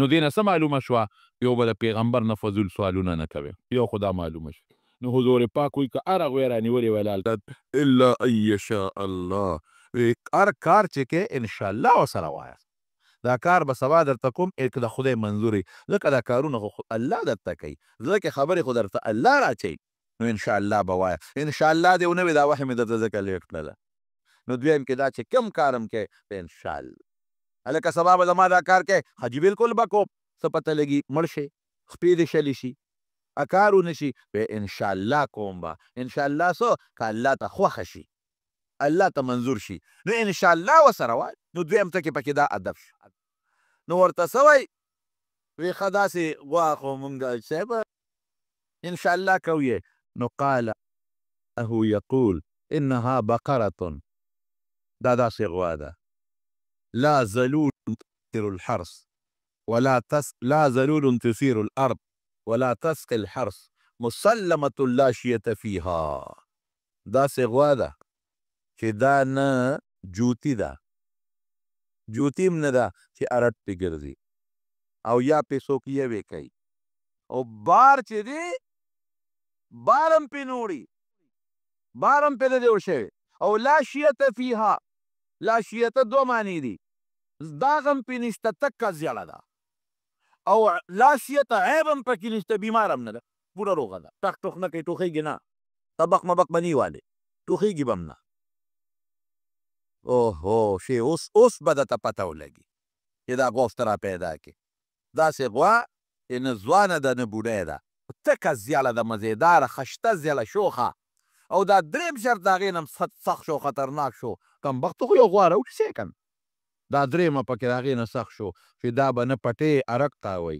نو دې نه څه معلومه شوه یو به د پیغمبر نه فضول سوالونه نه کوي یو خو دا معلومه شوه نو حضور پاک وایي که هر هغوی رانیولې وی لالته الا ان یشاء الله هر کار چې کې انشاءالله ورسره وایاست دا کار به سبا درته کوم د خدای منظور وي ځکه دا کارونه خو الله درته کوي ځکه خبرې خو درته الله راچوي نو انشاءالله به وایه انشاءالله دې ونه وي دا وحې مې درته ځکه لیک کړله نو دویم کې دا چې کم کارم کې په انشاءالله هلکه سبا به زما دا کار کې حاجي بالکل به کوم څه پته لګي مړ شي خپې دې شلی شي کار ونه شي په انشاءالله کوم به انشاءالله څه که الله ته خوښه شي الله ته منظور شي نو انشاءالله ورسره وایي نو دویم ته کې پکې دا ادب شو نو ورته څه وایي وی ښه داسې غوا خو مونږ صاحب انشاءالله کوي نو قال یقول انها بقرة دا داسې غوا ده لا ذلول تثير الحرث لا ذلول تثير الارض ولا تسقي الحرث مسلمة لا شية فيها داسې غوا ده چې دا نه جوتی ده جوتی هم نه ده چې ارټ پې ګرځي او یا پې څوک یوې کوي او بار چې دی بار هم پې نه وړي بار هم پې نه دی وړ شوی او لا شیته فیها لا شیته دوه معنی دي داغ هم پې نشته تکه زیړه ده او لا شیته عیب هم پکې نشته بیمار هم نه ده پوره روغه ده ټک ټوک نه کوي ټوخیږي نه طبق مبق به نه والې ټوخیږي به هم نه اوهو شی اوس به درته پته ولګي چې دا غوښت را پیدا کړي داسې غوا چې نه ځوانه ده نه بوډۍ ده تکه زیاله ده مزېداره خشته زیاله شوخه او دا دریم شرط د هغې نه هم سخت شو خطرناک شو کمبختو خو یو غوا راوټسې کن دا دریمه پکې د هغې نه سخت شو چې دا به نه پټې ارک تاوی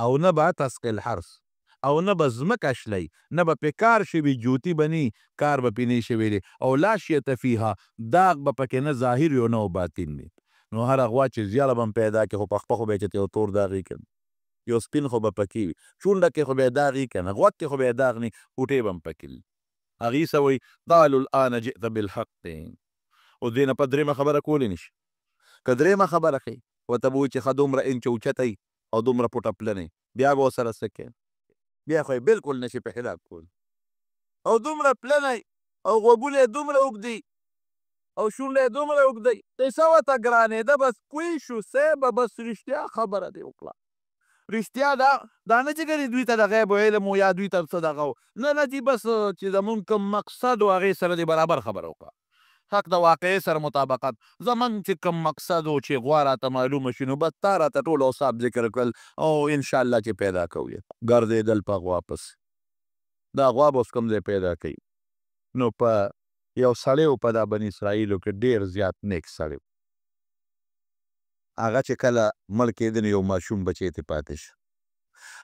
او نه به تسقي الحرث او نه به ځمکه شلی نه به پې کار شوي جوتي به نی کار به پې نه شوی دی او لا شیته فیها داغ به پکې نه ظاهر یو نه باطن دی نو هره غوا چې زیاله به هم پیدا کړي خو پخپه خو به یې چې یو تور داغ یې کړي یو سپین خو به پکې وي، شونډه کې خو به یې داغ وي که نه، غوږ کې خو به یې داغ نه وي، غوټې به هم پکې وي. هغې څه وایي قالوا الآن جئت بالحق دی. اوس دې نه په درېیمه خبره کولی نه شي. که درېیمه خبره کوي ورته به وایي چې ښه دومره انچ اوچته یي او دومره پټه پلنه یي، بیا به ورسره څه کوې؟ بیا خو یې بلکل نشي په هلاک کولی. او دومره پلنه یي او غوږونه یې دومره اوږده یي او شونډه یې دومره اوږده یي، قصه ورته ګرانېده، بس پوه شو صیبه، بس رښتیا خبره دې وکړه. رښتیا دا نه چې ګنې دوی ته د غیب علم و یا دوی ته څه دغه و، نه جي بس چې زمونږ کوم مقصد و هغې سره دې برابر خبره وکړه، حق د واقعې سره مطابقت. زمونږ چې کوم مقصد و چې غوا راته معلومه شي، نو بس تا راته ټول اوصاف ذکر کړل او انشاءالله چې پیدا کوو یې ګرځېدل په غوا پسې. دا غوا به اوس کوم ځای پیدا کوي. نو په یو سړی و په دا بني اسرائیلو کې ډېر زیات نیک سړی و. هغه چې کله مړ کېده نو یو ماشوم بچی ترې پاتې شو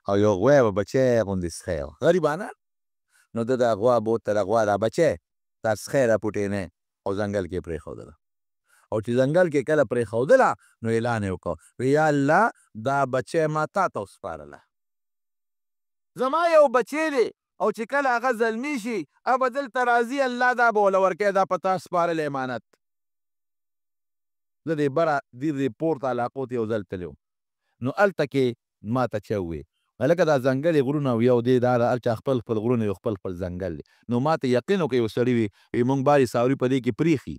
او یو غوا به بچی غوندې سخی و، غریبانه. نو ده دا غوا بوته د غوا دا بچی دا سخی راپوټېنی او ځنګل کې یې پرېښودله. او چې ځنګل کې کله پرېښودله نو اعلان یې وکړ، وی یا الله دا بچی ما تا ته وسپارله، زما یو بچی دی او چې کله هغه زلمی شي هغه به دلته راځي، الله دا به وله ورکوي، دا په تا سپارلی امانت. زه دې بره دې پورته علاقو ته یو ځل تللی وم، نو هلته کې ما ته چا وویل هلکه دا ځنګلې غرونه او یو دی دا هلته خپل خپل غرونه یو خپل خپل ځنګل دی. نو ما ته یقین وکړه یو سړي وي موږ بعضې څاروي په دې کې پرېښي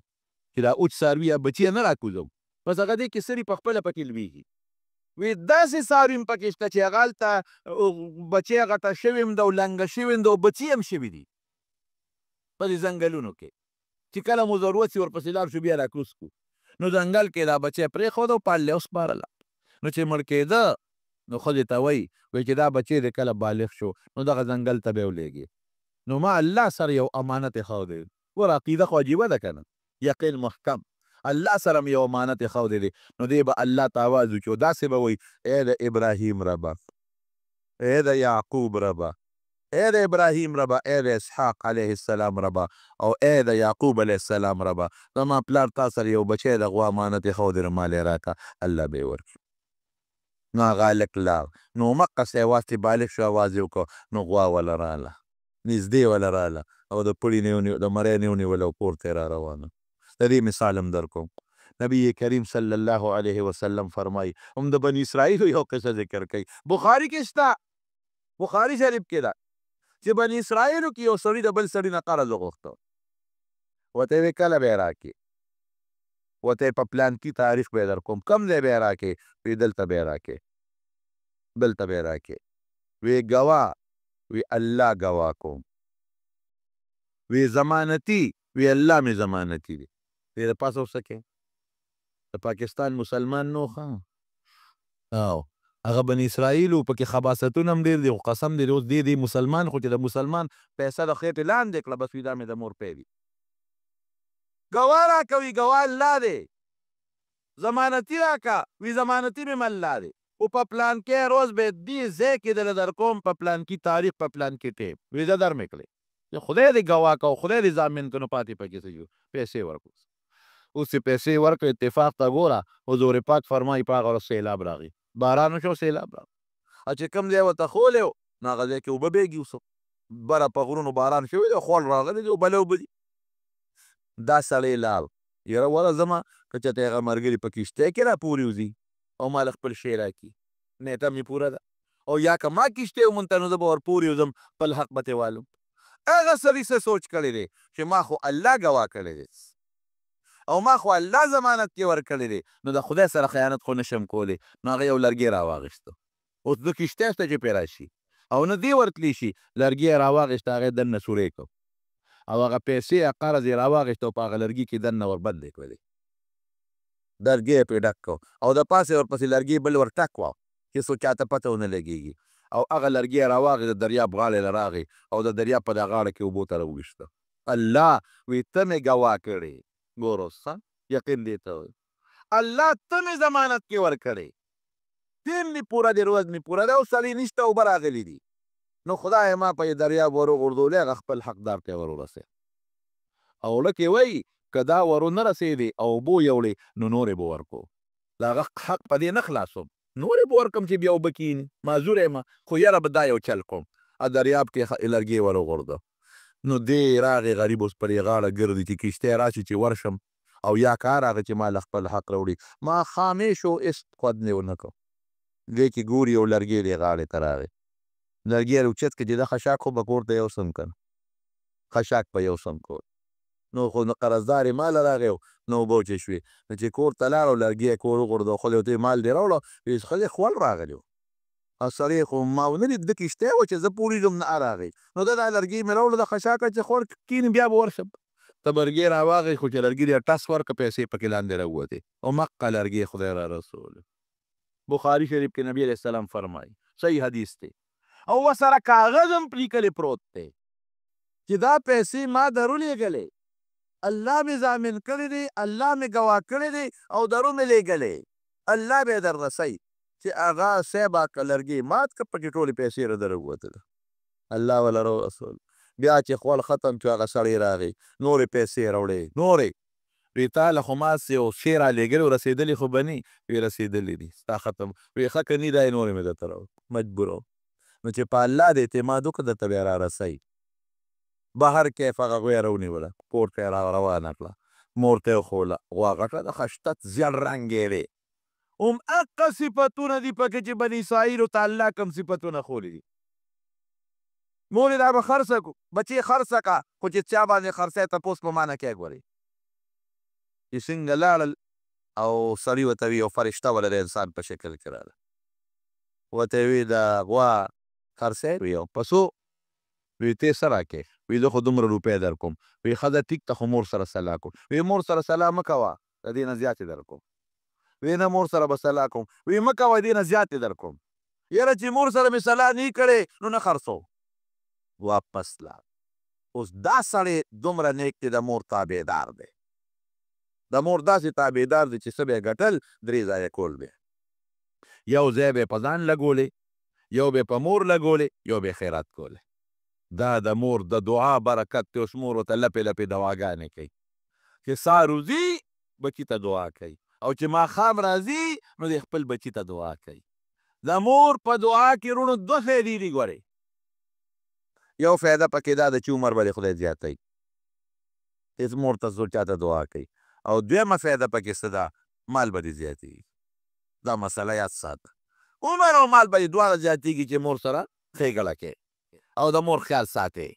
چې دا اوچ څاروي یا بچي نه راکوزوو، بس هغه دې کې سري په خپله پکې لویږي. وی داسې څاروي هم پکې شته چې هغه هلته بچی غټه شوي هم ده او لنګه شوي هم ده او بچي هم شوي دي په دې ځنګلونو کې، چې کله مو ضرورت شي ورپسې لاړ شو بیا راکوز کړو. نو ځنګل کې دا بچی پرېښود او پاللی او سپارله. نو چې مړ کېده نو ښځې ته وایي چې دا بچی دی کله بالغ شو نو دغه ځنګل ته به یې ولېږي. نو ما الله سره یو امانت ایښودی، ور عقیده خو عجیبه ده که نه، یقین محکم. الله سره مې یو امانت ایښودی دی، نو دی به الله ته آواز وکړي او داسې به وایي ای د ابراهیم ربه، ای د یعقوب ربه، ای د ابراهیم ربه، ای د اسحاق علیه السلام ربه او ای د یعقوب علیه السلام ربه، زما پلار تا سره یو بچی د غوا امانت ایښودی نو مال یې راکړه، الله به یې ورکړي. نو هغه هلک لاړ، نو مقصې یې واسطې بالغ شو، اواز یې وکړ، نو غوا وله راله، نږدې وله راله او د پړي نه د مرۍ نه ونیوله او کور ته یې را روانه. د دې مثال هم در کوم. نبی کریم صلی الله علیه وسلم فرمایي، هم د بني اسرائیلو یو قصه ذکر کوي، بخاري کې شته، بخاري شریف کې ده چې بني اسرائیلو کې یو سړي د بل سړي نه قرض وغوښته، ورته یې ویې کله به یې راکړې، ورته یې په پلانکي تاریخ به یې در کوم، کوم ځای به یې راکړې، وی دلته به یې راکړې، دلته به یې راکړې. وی ګواه، وی الله ګواه کوم، وی ضمانتي، وی الله مې ضمانتي دی. وی د پاسه اوس څه کوې؟ د پاکستان مسلمان نو ښه او هغه بني اسرائیلو پکې خباستونه هم ډېر دي خو قسم دی اوس دې مسلمان خو چې د مسلمان پیسه د خېټې لاندې کړه بس وي دا مې د مور پی دي. ګواه راکوي ګواه الله دی، ضمانتي راکه وی ضمانتي مې الله دی، او په پلانکې روز به دې ځای کې دله در کوم په پلانکي تاریخ په پلانکي ټیم وی زه در مې کړې، خدای دې ګواه که خدای دې ضامن که نو پاتې پکې څه جو پیسې ورکړو. اوس چې پیسې ورکړې اتفاق ته ګوره حضور پاک فرمایي په هغه ورځ سیلاب راغی، باران وشو سیلاب راغی، او چې کوم ځای ورته خولی و نو هغه ځای کې اوبه بهېږي اوس بره په غرونو باران شوی دی خوړ راغلی دی اوبه له اوبه دي. دا سړی لاړ یاره وله ځمه که چېرته هغه ملګري په کښتۍ کې را پورې وځي او ما له خپل شی راکړي نیټه مې پوره ده، او یا که ما کښتۍ ومونته نو زه به ور پورې وځم خپل حق به ترې والم. هغه سړي څه سوچ کړی دی چې ما خو الله ګواه کړی دی او ما خو الله ضمانت کې ورکړی دی نو د خدای سره خیانت خو نشم کولی. نو هغه یو لرګی راواغېسته، اوس د کښتۍ شته چې پرې راشي او نه دې ورتلی شي، لرګي یې راواغېسته هغه یې دننه سورې کړ او هغه پیسې یا قرض یې راواغېسته او په هغه لرګي کې دننه ور بند یې کړلې، لرګی یې پرې ډک کړ او د پاسه یې ورپسې لرګي بل ور ټک وه چې څوک چاته پته ونه لګېږي، او هغه لرګي یې راواغېست د دریاب غاړې له راغی او د دریاب په دغه غاړه کې اوبو ته راوویسته. الله وی ته مې ګواه کړې، ګوره اوس یقین دې ته وایي الله ته مې ضمانت کې ورکړې، دین مې پوره دی روز مې پوره دی او سړي نشته اوبه راغلي دي، نو خدای ما په دریاب ور وغورځولی هغه خپل حقدار ته یې ور ورسېد. او لکې وایي که دا ور ونه رسېدې او اوبو یوړې نو نورې به ورکو، د هغه حق په دې نه خلاصوم نورې به ورکړم چې بیا اوبه کیني، معذور یم، خو یاره به دا یو چل کوم. دریاب کې لرګی ور وغورځو. نو دی راغی غریب اوس پر یې غاړه ګرځي چې کشتی راشي چې ورشم او یا کار راغی چې ما له خپل حق راوړي. ماښامې شو هېڅ خود مې ونه کړ. دی کې ګوري یو لرګی دی غاړې ته راغی. لرګی یې اوچت کړ چې دا خشاک خو به کور ته یوسم که نه، خشاک به یوسم کور. نو خو قرضدار یې ماله راغی نو اوبه وچې شوې. نو چې کور ته لاړ او لرګی یې کور وغورځو، خو ورته مال دې راوړه، ویل ښځې خول راغلی و. او سړی خو ما ونه لید، ده کشتی وه چې زه پوهېږم نه راغی. نو ده دا لرګي مې راوړه د خشاکه چې خور کینې بیا به ورشم. تبرګې راواغی خو چې لرګي یې ټس ورکړه، پیسې پکې لاندې راووتې او مقه لرګي خدای را رسول. بخاري شریف کې نبي علیه السلام فرمایي، صحیح حدیث دی، او ورسره کاغذ هم لیکلی پروت دی چې دا پیسې ما درولېږلې، الله مې ضامن کړی دی، الله مې ګواه کړی دی او درو مې لېږلی، الله به یې در رسوي. چې هغه صاحب که لرګي مات که پکې ټولې پیسې را در ووتله. الله والا رسول. بیا چې خول ختم شو هغه سړی راغی، نورې پیسې راوړې، نورې وی تا له خو ما یو شی را لېږلی رسېدلي خو به ني، وی رسېدلي دي ستا ختم. وی ښه که ني دا یې نورې مې درته راوړ، مجبور وم. نو چې په الله د اعتماد وکړه درته بیا را رسوي. بهر کیف هغه غویه راونیوله، کور ته یې را روانه کړه. مور ته یې وښوله، غوا غټه ده خشتت زیړ رنګ یې دی. هم هغه صفتونه دي پکې چې بني اسرائیلو ته الله کوم صفتونه ښولي دي. مور یې دا به خرڅه کړو، بچې خرڅه کړه، خو چې چا باندې خرڅی تپوس په ما نه کوې ګورې. چې څنګه لاړل او سړي ورته وي یو فرشته وله د انسان په شکل کې راغله. ورته یې وي د غوا خرڅی؟ وي یو په څو؟ وی ته څه راکې؟ وی زه خو دومره روپۍ در کوم. وی ښځه ټیک ته خو مور سره سلا کوم. وی مور سره سلا مه کوه، د دې نه زیاتې در کوم. وی نه مور سره به سلا کوم. وی مه کوه دې نه زیاتې در کوم. یاره چې مور سره مې سلا نه کړې نو نه خرڅو. واپس لاړ. اوس دا سړی دومره نیک دی، د مور تابعدار دی. د مور داسې تابعدار دی چې څه به یې ګټل درې ځایه کول به یو ځای به یې په ځان لګولې، یو به یې په مور لګولې، یو به یې خیرات کولې. دا د مور د دعا برکت دی. اوس مور ورته لپې لپې دواګانې کوي چې سهار وځي بچي ته دعا کوي، او چې ماښام راځي نو د خپل بچي ته دعا کوي. د مور په دعا کې وروڼو دوه فایدې دي. ګورئ، یو فایده پکې دا ده چې عمر به دې خدای زیاتوي، هېڅ مور ته څوک چاته دعا کوي. او دویمه فایده پکې څه ده؟ مال به دې زیاتېږي. دا مسله یاد ساته. عمر او مال به دې دواړه زیاتېږي چې مور سره ښېګړه کوې او د مور خیال ساتې.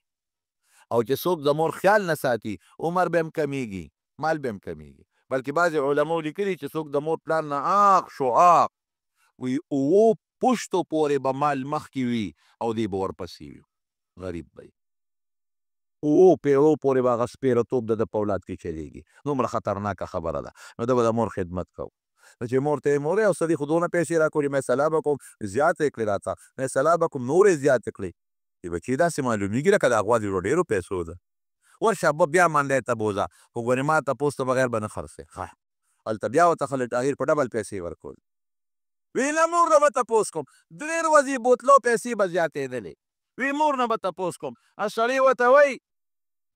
او چې څوک د مور خیال نه ساتي عمر به هم کمیږي، مال به هم کمیږي. بلکې بعضې علماو لیکلي چې څوک د مور پلان نه آق شو آق، وی اوو پشتو پورې به مال مخکې وي او دی به ورپسې وي، غریب به وي. اوو پیړو پورې به هغه سپېرهتوب د په اولاد کې چلېږي. دومره خطرناکه خبره ده. نو ده به د مور خدمت کوو. نو چې مور ته یې مورې او سړي خو دونه پیسې را کړي، مې سلا به کوم زیاتې کړې راته، مې سلا به کوم نورې زیاتې کړې. بچې داسې معلومیږي لکه دا غوا د ډېرو پیسو ده. ورشه به بیا منډی ته بوځه، خو ګورې ما تپوس ته بغیر به نه خرڅې. هلته بیا ورته خلک اخر په ډبل پیسې ورکول. وی نه مور نه به تپوس کوم، درې ورځې بوتلو پیسې به زیاتېدلې. وی مور نه به تپوس کوم. سړی ورته وایي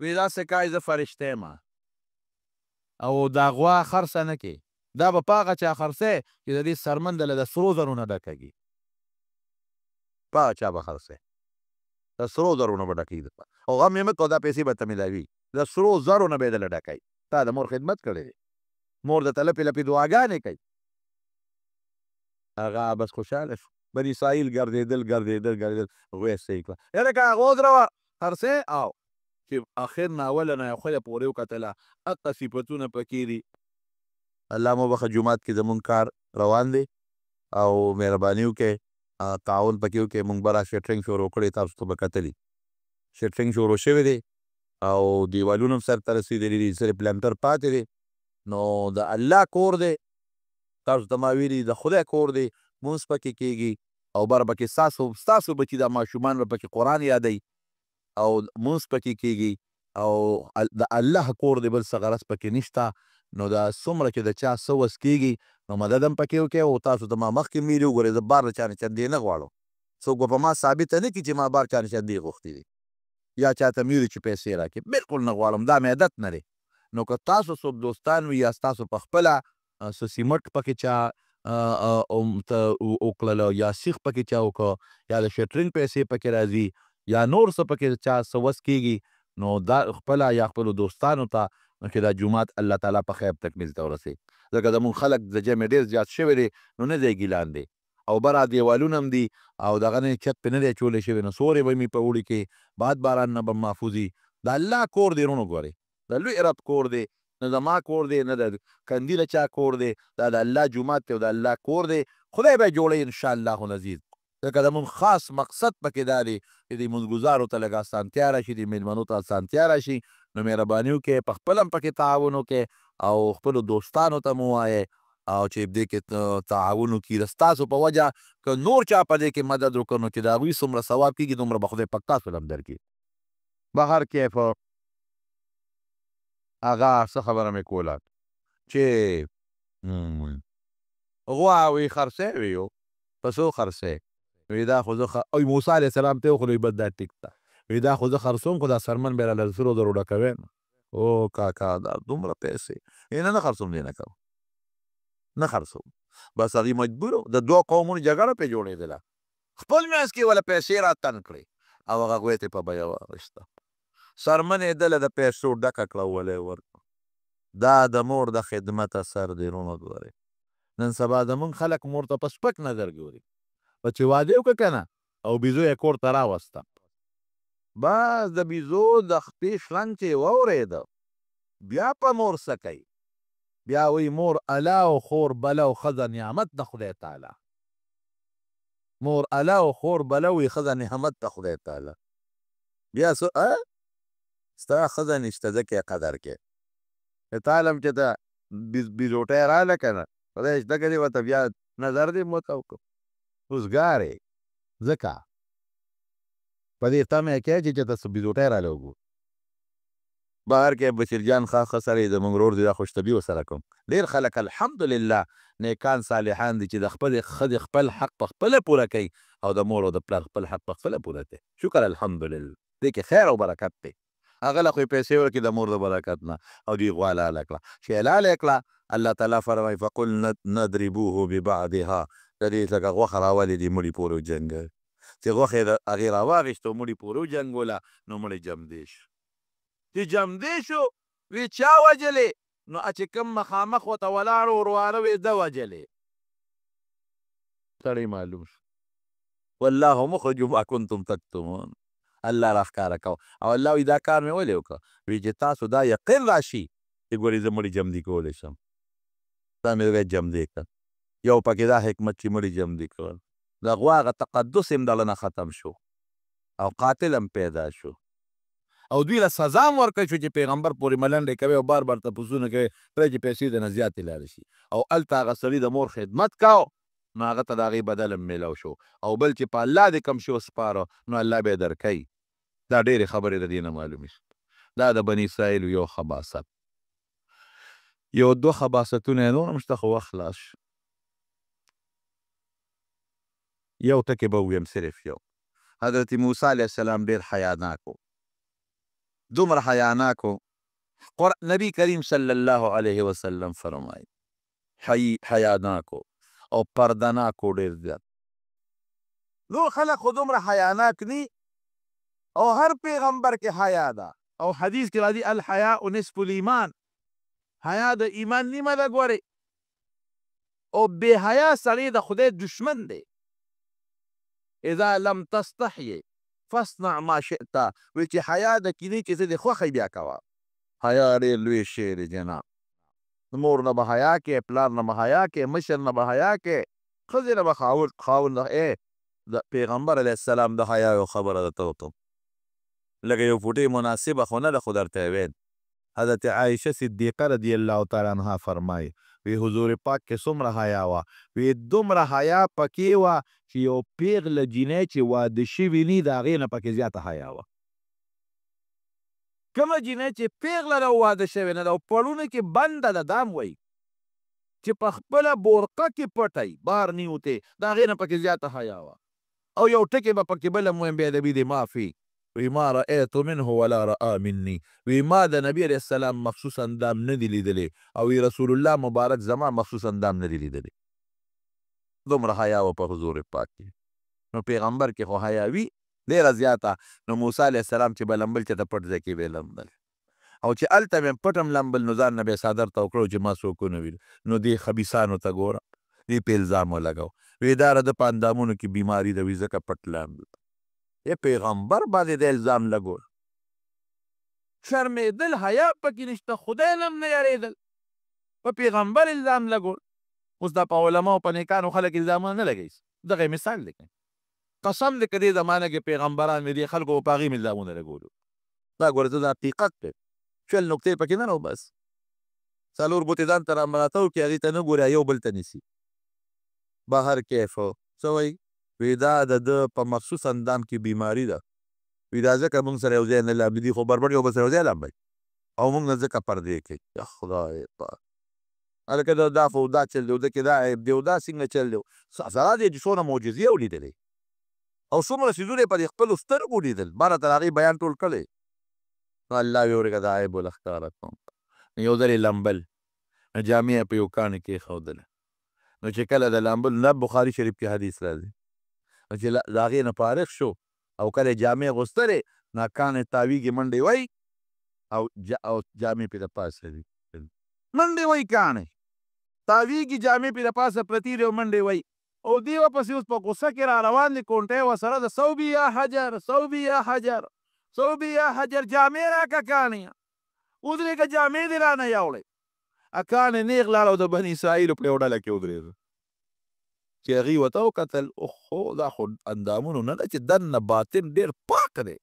وی داسې کای زه فرشته یم او دا غوا خرڅه نه کې، دا به په هغه چا خرڅی چې د دې سرمن دله د سرو زرو نه ډکږي. په هغه چا به خرڅی د سرو زرو نه به ډکوي. او غم یې مه کوه، دا پیسې به ته میلاوي، د سرو زرو نه به یې دله ډکوي. تا د مور خدمت کړی دی، مور درته لپې لپې دعاګانې کوي. هغه بس خوشحاله شو. بني اسرائیل ګرځېدل ګرځېدل ګرځېدل، غوی صحیح کړه. یاره که هغه ودروه خرڅی او چې آخر ناوله نه یو ښځه پورې وکتله، هغه صفتونه پکې دي. الله مو بخښه، جومات کې زمونږ کار روان دی او مهرباني وکړئ تعاون پکې وکړئ. مونږ به را شټرنګ شروع کړی، تاسو ته به کتلي شټرنګ شروع شوی دی او دیوالونه هم سرته رسېدلي دي، صرف لنټر پاتې دی. نو د الله کور دی، تاسو ته ما ویلي د خدای کور دی، مونځ پکې کېږي او بر پکې ستاسو بچي دا ماشومان به پکې قرآن یادوي او مونځ پکې کېږي او د الله کور دی، بل څه غرض پکې نشته. نو دا څومره چې د چا څه وس کېږي نو مدد هم پکې وکړئ. او تاسو ته ما مخکې ویلي وګورئ، زه بار د چا نه چندې نه غواړم. څوک به په ما ثابته نه کړي چې ما بار چا نه چندې غوښتې دي یا چاته مې ویلي چې پیسې راکړي. بلکل نه غواړم، دا مې عادت نه دی. نو که تاسو څوک دوستان وي یا ستاسو په خپله څه سیمټ پکې چا وکړله یا سیخ پکې چا وکړه یا د شټرنګ پیسې پکې راځي یا نور څه پکې چا څه وس کېږي نو دا خپله یا خپلو دوستانو ته چې دا جومات الله تعالی په خیر تکمیل ته ورسوي ځکه زمونږ خلک د جمع ډېر زیات شوی دی نو نه دی ګیلان دی او بره دیوالونه هم دي او دغه نه چت پې نه دی اچولی شوی نو سورې به مې په اوړي کې باد باران نه به محفوظ وي د الله کور دی وروڼو ګورئ د لوی رب کور دی نه زما کور دی نه د کندي د چا کور دی دا د الله جومات دی او د الله کور دی خدای به یې جوړوي انشاءالله العزیز ځکه زمونږ خاص مقصد پکې دا دی چې د مونځګزارو ته لږ اسانتیا راشي د میلمنو ته اسانتیا راشي نو مهرباني وکړئ په خپل هم پکې تعاون وکړئ او خپلو دوستانو ته مو ووایئ او چې دې کې تعاون وکړي د ستاسو په وجه که نور چا په دې کې مدد وکړو نو چې د هغوی څومره ثواب کېږي دومره به خدای پاک تاسو له هم درکړي بهر کیف هغه څه خبره مې کوله چې غوا وی خرڅی ویو په څو خرڅی وی دا خو زه او موسی علیه السلام ته وخورئ بد دا ټیک ده وی دا خو زه خرڅوم خو دا سرمن بیا راله سرو زرو ډکوی نو او کاکا دا دومره پیسې نه خرڅوم دی نه کوم نه خرڅوم بس هغوی مجبور د دوه قومونو جګړه پې جوړېدله خپل منځ کې وله پیسې را تن کړې او هغه غوی ته یې په بیه واخیسته سرمن یې دله د پیسو ډکه کړه وله یې ورکړه دا د مور د خدمت اثر دی وروڼو ګورئ نن سبا زمونږ خلک مور ته په سپک نظر ګوري په چې واده وکړه که نه او بیزو یې کور ته راوسته بس د بیزو د خپې شلنګ چې یې واورېده بیا په مور څه کوي بیا وی مور الا او خور بله او ښځه نعمت د خدای تعالی مور الا او خور بله وی ښځه نعمت د خدای تعالی بیا ستا ښځه نشته ځکه یې قدر کې تا لم چې ته بیزوټی راله که نه خدای شته کړي ورته بیا نظر دې مته وکړو اوسګارې ځکه په دې تمه یې کوې چې ته بیزوټی راله وګورو بهر کې بشیر جان ښه سړی زموږ ورور دی دا خوشطبي ورسره کوم ډېر خلک الحمدلله نیکان صالحان دي چې د خپلې ښځې خپل حق په خپله پوره کوي او د مور او د پلار خپل حق په خپله پوره کوي شکر الحمدلله دې کې خیر او برکت دی هغه له خو یې پیسې ورکړي د مور د برکت نه او دوی غوا لاله کړه چې یې لاله کړه الله تعالی فرمایي فقل نضربوه ببعضها د دې څخه غوښه راولې دي مړي پورې وجنګوي چې غوښه یې د هغې راواخېسته مړي پورې وجنګوله نو مړی جمدې شو چې جمدې شو وی چا وجلې نو چې کوم مخامخ ورته ولاړ ورواره وی ده وجلې سړی معلوم شو والله مخرج ما کنتم تکتمون الله راښکاره کوه او الله وی دا کار مې ولې وکړه وی چې تاسو دا یقین راشي چې ګورې زه مړي جمدي کولی شم دا مې وی جمدې کړ یو پکې دا حکمت چې مړي جمدي کړل د غوا هغه تقدس هم دله نه ختم شو او قاتل هم پیدا شو او دوی له سزا هم ورکړی شو چې پیغمبر پورې ملنډې کوي او بار بار تپوسونه کوي کله چې پیسې د نه زیاتې لاړې شي او هلته هغه سړي د مور خدمت کوو نو هغه ته د هغې بدل هم میلاو شو او بل چې په الله دې کم شي وسپاره نو الله به یې درکوي دا ډېرې خبرې د دې نه معلومې شو دا د بني اسرائیلو یو خباست یو دوه خباستونه یې نور هم شته خو وخت خلاص شو یو ټکې به وویم صرف یو حضرت موسی علیه السلام ډېر حیاناک و دومره حیاناک و نبی کریم صلی الله علیه وسلم فرمایي حیاناک و او پردناک و ډېر زیات نور خلک خو دومره حیاناک ني او هر پیغمبر کې حیا ده او حدیث کې راځي الحیاء نصف الایمان حیا د ایمان نیمه ده ګورئ او بې حیا سړی د خدای دشمن دی اذا لم تستحیي فاصنع ما شئت وی چې حیا د کینې چې څه د خوښۍ بیا کوه حیا ډېر لوی شی دی جناب مور نه به حیا کې پلار نه به حیا کې مشر نه به حیا کې ښځې نه به خاوند د پیغمبر علیه السلام د حیا یو خبره درته وکړم لکه یو فوټې مناسبه خو نه ده خو درته یې ویل حضرت عایشه صدیقه رضی الله تعالی عنها فرمایي وی حضور پاک کې څومره حیا وه وی دومره حیا پکې وه چې یو پیغله جینۍ چې واده شوي ني د هغې نه پکې زیاته حیا وه کومه جینۍ چې پیغله ده واده شوې نه ده او پړونه کې بنده ده دا هم وایي چې په خپله بورقه کې پټی بار نی وتې د هغې نه پکې زیاته حیا وه او یو ټکې به پکې بل هم ویم بې ادبي دی معافي وی ما رأیت منه ولا رأى مني وی ما د نبی علیه السلام مخصوص اندام نه دی لیدلی او وی رسول الله مبارک زما مخصوص اندام نه دی لیدلی دومره حیا وه په حضور پاک کې. نو پیغمبر کې خو حیا وي ډېره زیاته. نو موسی علیه السلام چې به لمبل چې د پټ ځای کې به یې لمبل، او چې هلته به یې پټ هم لمبل نو ځان نه به یې څادر تاو کړو چې ما څوک ونه ویني. نو دې خبیثانو ته ګوره، دې په الزام ولګو، وی دا د په اندامونو کې بیماري ده، وي ځکه پټ لامبل. ای پیغمبر باندې د الزام لګول، شرمېدل، حیا پکې نشته، خدای نه هم نه یارېدل، په پیغمبر الزام لګول. اوس دا په علماو په نیکانو خلک الزامونه نه لګوي، دغه مثال دی. قسم دی که دې زمانه کې پیغمبران مې دې خلکو په هغې الزامونه لګولو. دا ګوره ته دا حقیقت دی، شل نقطې پکې نه نو بس څلور ګوتې ځان ته رامراته وکړي، هغې ته نه ګوري، یو بل ته نیسي. بهر کیف څه وایي؟ وی دا د ده په مخصوص اندام کې بیماري ده. وی دا ځکه موږ سره یو ځای نه لامبي، دي خو بربڼ یو بل سره یو ځای لامبي او موږ نه ځکه پردې کوي. یا خدای پاک، هلکه دا خو دا چل دی، ده کې دا عیب دی او دا څنګه چل دی. سره دی چې څونه معجزې ولیدلې او څومره څیزونه یې په دې خپلو سترګو لیدل، باره تر هغې بیان ټول کړی. نو الله وی ورکه دا عیب وله ښکاره کوم. یو ځل یې لمبل، جامې یې په یو کاڼي کېښودله. نو چې کله د لامبل نه بخاري شریف کې حدیث راځي، نو چې د هغې نه فارغ شو او کله یې جامې اغوستلې، نو کاڼی تاویږي، منډې وایي او جامې پرې د پاسه دي، منډې وایي، کاڼی تاویږي، جامې پرې د پاسه پرتې دي او منډې وایي. او دې ورپسې اوس په غوسه کې را روان دي، کونټۍ ورسره ده، صوبي یا حجر، صوبي یا حجر، صوبي یا حجر، جامې راکړه کاڼیه، ودرېږه، جامې دې رانه یوړې. کاڼی نیغ لاړ او د بني اسرائیلو په یو ډله کې ودرېده. چې هغې ورته وکتل، اوهو دا خو اندامونو نه ده چې دننه باطن ډېر پاک دی،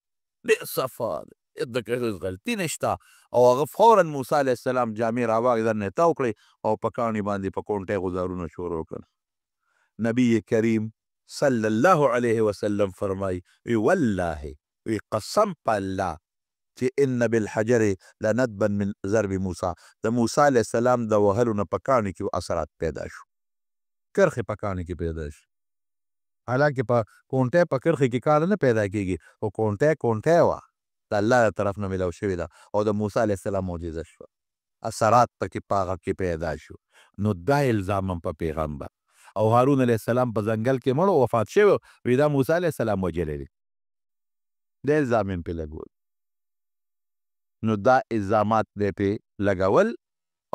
ډېر صفا دی، دکې هېڅ غلطي نشته. او هغه فوراً موسی علیه السلام جامې راواخېستې، دننه یې تاو کړې او په کاڼي باندې په کونټۍ غزارونه شروع کړل. نبی کریم صلی الله علیه وسلم فرمایي، وی والله، وی قسم په الله چې ان بالحجر لندبا من ضرب موسی، د موسی علیه السلام د وهلو نه په کاڼي کې اثرات پیدا شو، کرښې په کاڼي کې پیدا شو. حالانکې په کونټۍ په کرښې کې کاڼه نه پیدا کېږي، خو کونټۍ وه، د الله له طرف نه میلاو شوې ده او د موسی علیه السلام معجزه شوه، اثرات پکې په هغه کې پیدا شو. نو دا الزام هم په پیغمبر. او هارون علیه السلام په ځنګل کې مړ وفات شوی، وی دا موسی علیه السلام وجلی دی، دا الزام یې پرې لګول. نو دا الزامات دی پرې لګول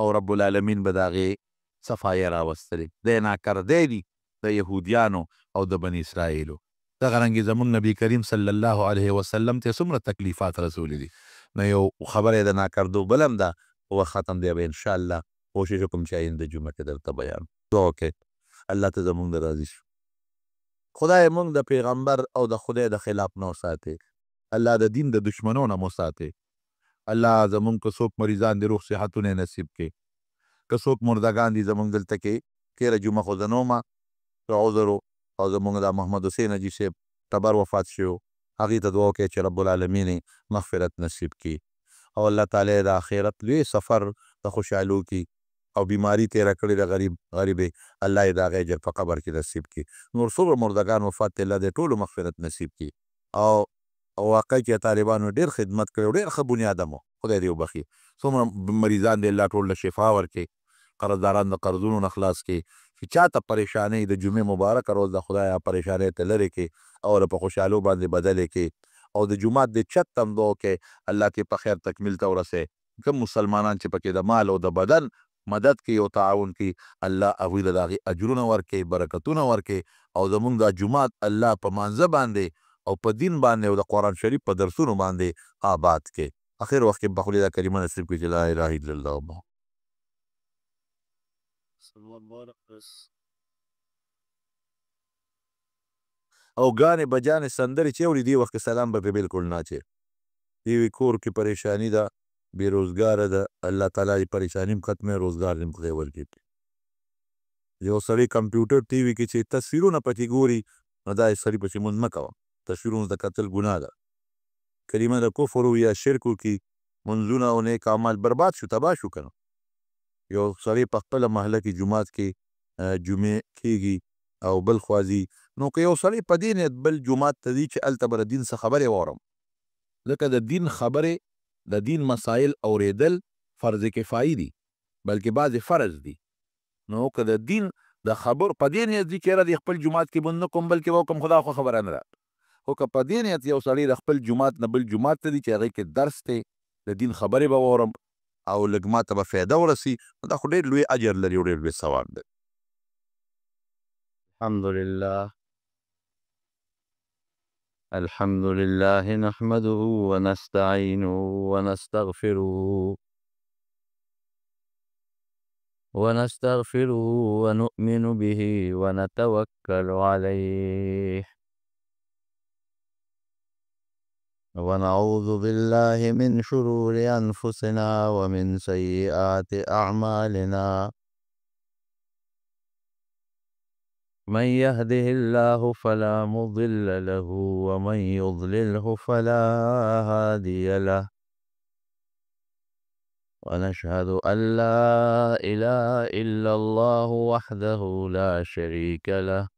او رب العالمین به د هغې صفایه راوستلې. دی ناکردی دی د یهودیانو او د بني اسرائیلو. دغه رنګې زموږ نبی کریم صلی الله علیه وسلم ته څومره تکلیفات رسولي دي. نو یو خبره د ناکردو بل هم ده، وخت ختم دی، به انشاءالله کوشش وکړم چې آینده جمعه کې درته بیان. دعا وکړئ الله ته زموږ د راضي شو. خدای موږ د پیغمبر او د خدای د خلاف نه وساتې، الله د دین د دشمنو نه مو ساتې. الله زموږ که څوک مریضان دي روغ صحتونه نصیب کړي، که څوک مردگان دي زموږ دلته کې، تېره جمعه خو زه نه ومه، عذر او زموږ د محمد حسین حاجي صاحب ټبر وفات شو، هغې ته دعا وکړئ چې رب العالمین مغفرت نصیب کړي او الله تعالی د آخرت لوی سفر د خوشحالو کړي او بیماری تیره کړې د غریبې، الله یې د هغې اجر په قبر کې نصیب کړي. نور څومره مردگان وفات دی، الله دې ټولو مغفرت نصیب کړي. او واقع کې طالبانو ډېر خدمت کړی او ډېر ښه بنیادم و، خدای دې وبخي. څومره مریضان دی الله ټول له شفا ورکړي، قرضداران د قرضونو نه خلاص کړي، چې چاته پریشانۍ د جمعې مبارکه روز د خدایه پریشانۍ ته لرې کړي او په خوشحالو باندې بدلې کړي. او د جومات د چت هم دعا وکړئ الله دې په خیر تکمیل ته ورسوي. کوم مسلمانان چې پکې د مال او د بدن مدد کوي او تعاون کوي، الله هغوی له د هغې اجرونه ورکوي، برکتونه ورکوي او زموږ دا جومات الله په مانځه باندې او په دین باندې او د قرآن شریف په درسونو باندې آباد کړي. اخر وخت کې به خدای دا کلمه نصیب کړي چې لا اله الا الله. او ګانې بجانې سندرې چې اوري دې وخت کې سلام به پرې بلکل نه اچوي. دې وي کور کې پریشاني ده، بېروزګاره ده، الله تعالی دې پریشاني هم ختموي، روزګار دې هم خدای ورکړي. یو سړی کمپیوټر ټي وي کې چې تصویرونه پکې ګوري، نو دا سړي پسې لمونځ مه کوه، تصویرونو ته کتل ګناه ده. کلمه د کفر یا شرک وکړي، منځونه او نیک اعمال برباد شو، تباه شو که نه. یو سړی په خپله محله کې جومات کې جمعې کېږي او بل خوا ځي، نو که یو سړی په دې نیت بل جومات ته ځي چې هلته به د دین څه خبرې واورم، ځکه د دین خبرې، د دین مسایل اورېدل فرض کفایي دي، بلکې بعضې فرض دي. نو که د دین د خبر په دې نیت دي چې یاره د خپل جومات کې به نه کوم بلکې به وکړم خدا خو خبره نه ده خو که په دې نیت یو سړی د خپل جومات نه بل جومات ته دي چې هغې کې درس دی د دین خبرې به واورم او لږ ما ته به فایده ورسي نو دا خو ډېر لوی اجر لري او ډېر لوی ثواب دی الحمد لله نحمده ونستعينه ونستغفره ونؤمن به ونتوكل عليه ونعوذ بالله من شرور أنفسنا ومن سيئات أعمالنا من يهده الله فلا مضل له ومن يضلله فلا هادي له ونشهد أن لا إله إلا الله وحده لا شريك له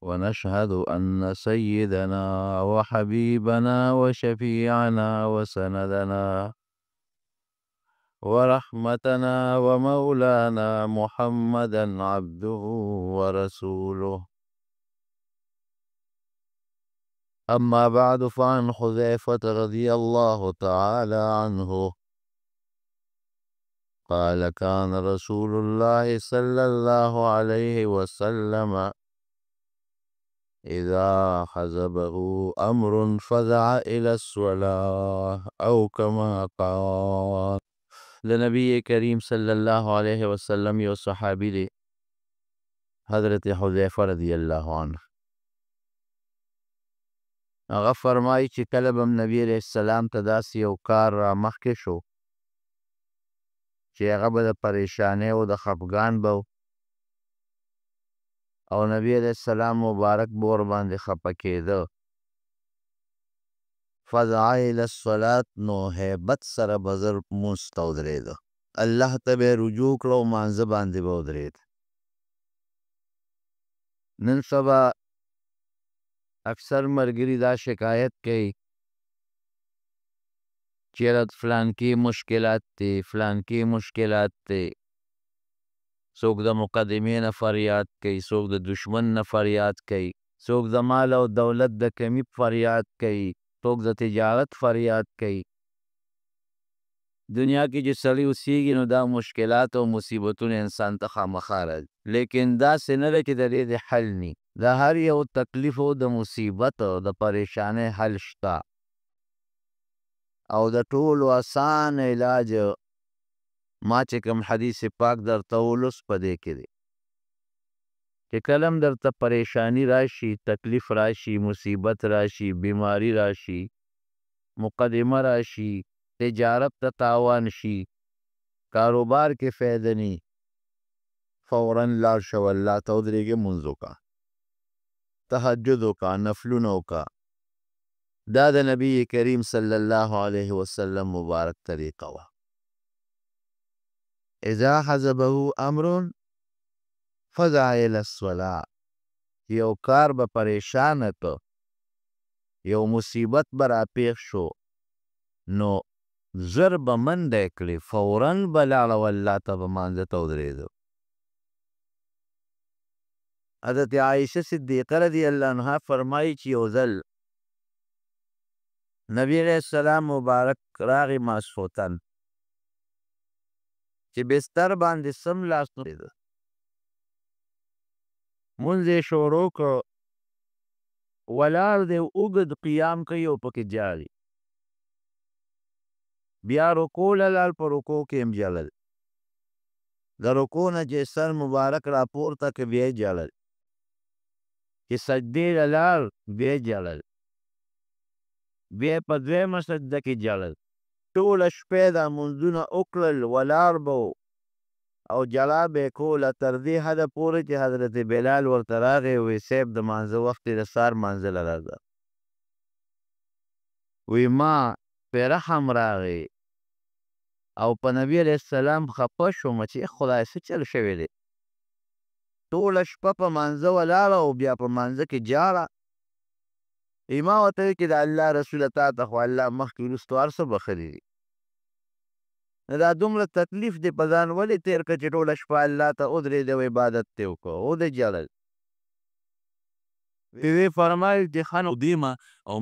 ونشهد أن سيدنا وحبيبنا وشفيعنا وسندنا ورحمتنا ومولانا محمدا عبده ورسوله أما بعد فعن حذيفة رضي الله تعالى عنه قال كان رسول الله صلى الله عليه وسلم إذا حزبه أمر فزع إلى الصلاة أو كما قال لنبي کریم صلی الله علیه وسلم یو صحابی دی حضرت حذیفه رضی الله عنه هغه فرمایي چې کله به نبی علیه السلام ته داسې یو کار را مخکې شو چې هغه به د پریشانۍ او د خفګان به او نبی علیه السلام مبارک به ورباندې خفه کېده فزع الی الصلاة نو هیبت سره به زر لمونځ ته ودرېده الله ته به یې رجوع کړه او مانځه باندې به ودرېد نن سبا اکثر ملګري دا شکایت کوي چې یاره فلانکي مشکلات دی فلانکي مشکلات دی څوک د مقدمې نه فریاد کوي څوک د دشمن نه فریاد کوي څوک د مال او دولت د کمی فریاد کوي څوک د تجارت فریاد کوي دنیا کې چې سړی اوسیږي نو دا مشکلات او مصیبتونه انسان ته خامخا راځي لیکن داسې نه ده چې د دې د حل ني د هر یو تکلیف او د مصیبت او د پریشانۍ حل شته او د ټولو آسان علاج ما چې کوم حدیث پاک درته ولوست په دې کې دی چې کله هم درته پریشانی راشي تکلیف راشي مصیبت راشي بیماری راشي مقدمه راشي تجارت ته تاوان شي کاروبار کې فایده ني فوراً لاړ شه الله ته ودرېږه مونځ وکړه تهجد وکړه نفلونه وکړه دا د نبی کریم صلی الله علیه وسلم مبارک طریقه وه اذا حزبه امر فزع الى الصلاة یو کار به پریشانه که یو مصیبت به راپېښ شو نو زر به منډی کړې فوراً به لاړه والله ته به مانځه ته ودرېده حضرت عایشه صدیقه رضی الله عنها فرمایي چې یو ځل نبی علیه السلام مبارک راغی ماسخوتن چې بستر باندې سم لاس نوېده مونځ یې شروع کړ ولاړ دی اوږد قیام کوي او پکې جاړي بیا رکوع له لاړ په رکوع کې هم جړل د رکوع نه چې سر مبارک راپورته کړ بیا یې جړل چې سجدې له لاړ بیا یې جړل بیا یې په دویمه سجده کې جړل ټوله شپه یې دا مونځونه وکړل ولاړ به او جلا به یې کوله تر دې حده پورې چې حضرت بلال ورته راغی وی صیب د مانځه وخت دی د سهار مانځله راځه وی ما پرې رحم راغی او په نبی علیه السلام خفه شوم چې خدای څه چل شوی دی ټوله شپه په مانځه ولاړه او بیا په مانځه کې جاړه ما ورته ویل چې د الله رسوله تا ته خو الله مخکې وروستو هر څه بخلي دي نو دا دومره تکلیف دې په ځان ولې تېر کړه چې ټوله شپه الله ته ودرېدې او عبادت دې وکړه ودې ژړل وی فرمایل چې ښه نو دیمه او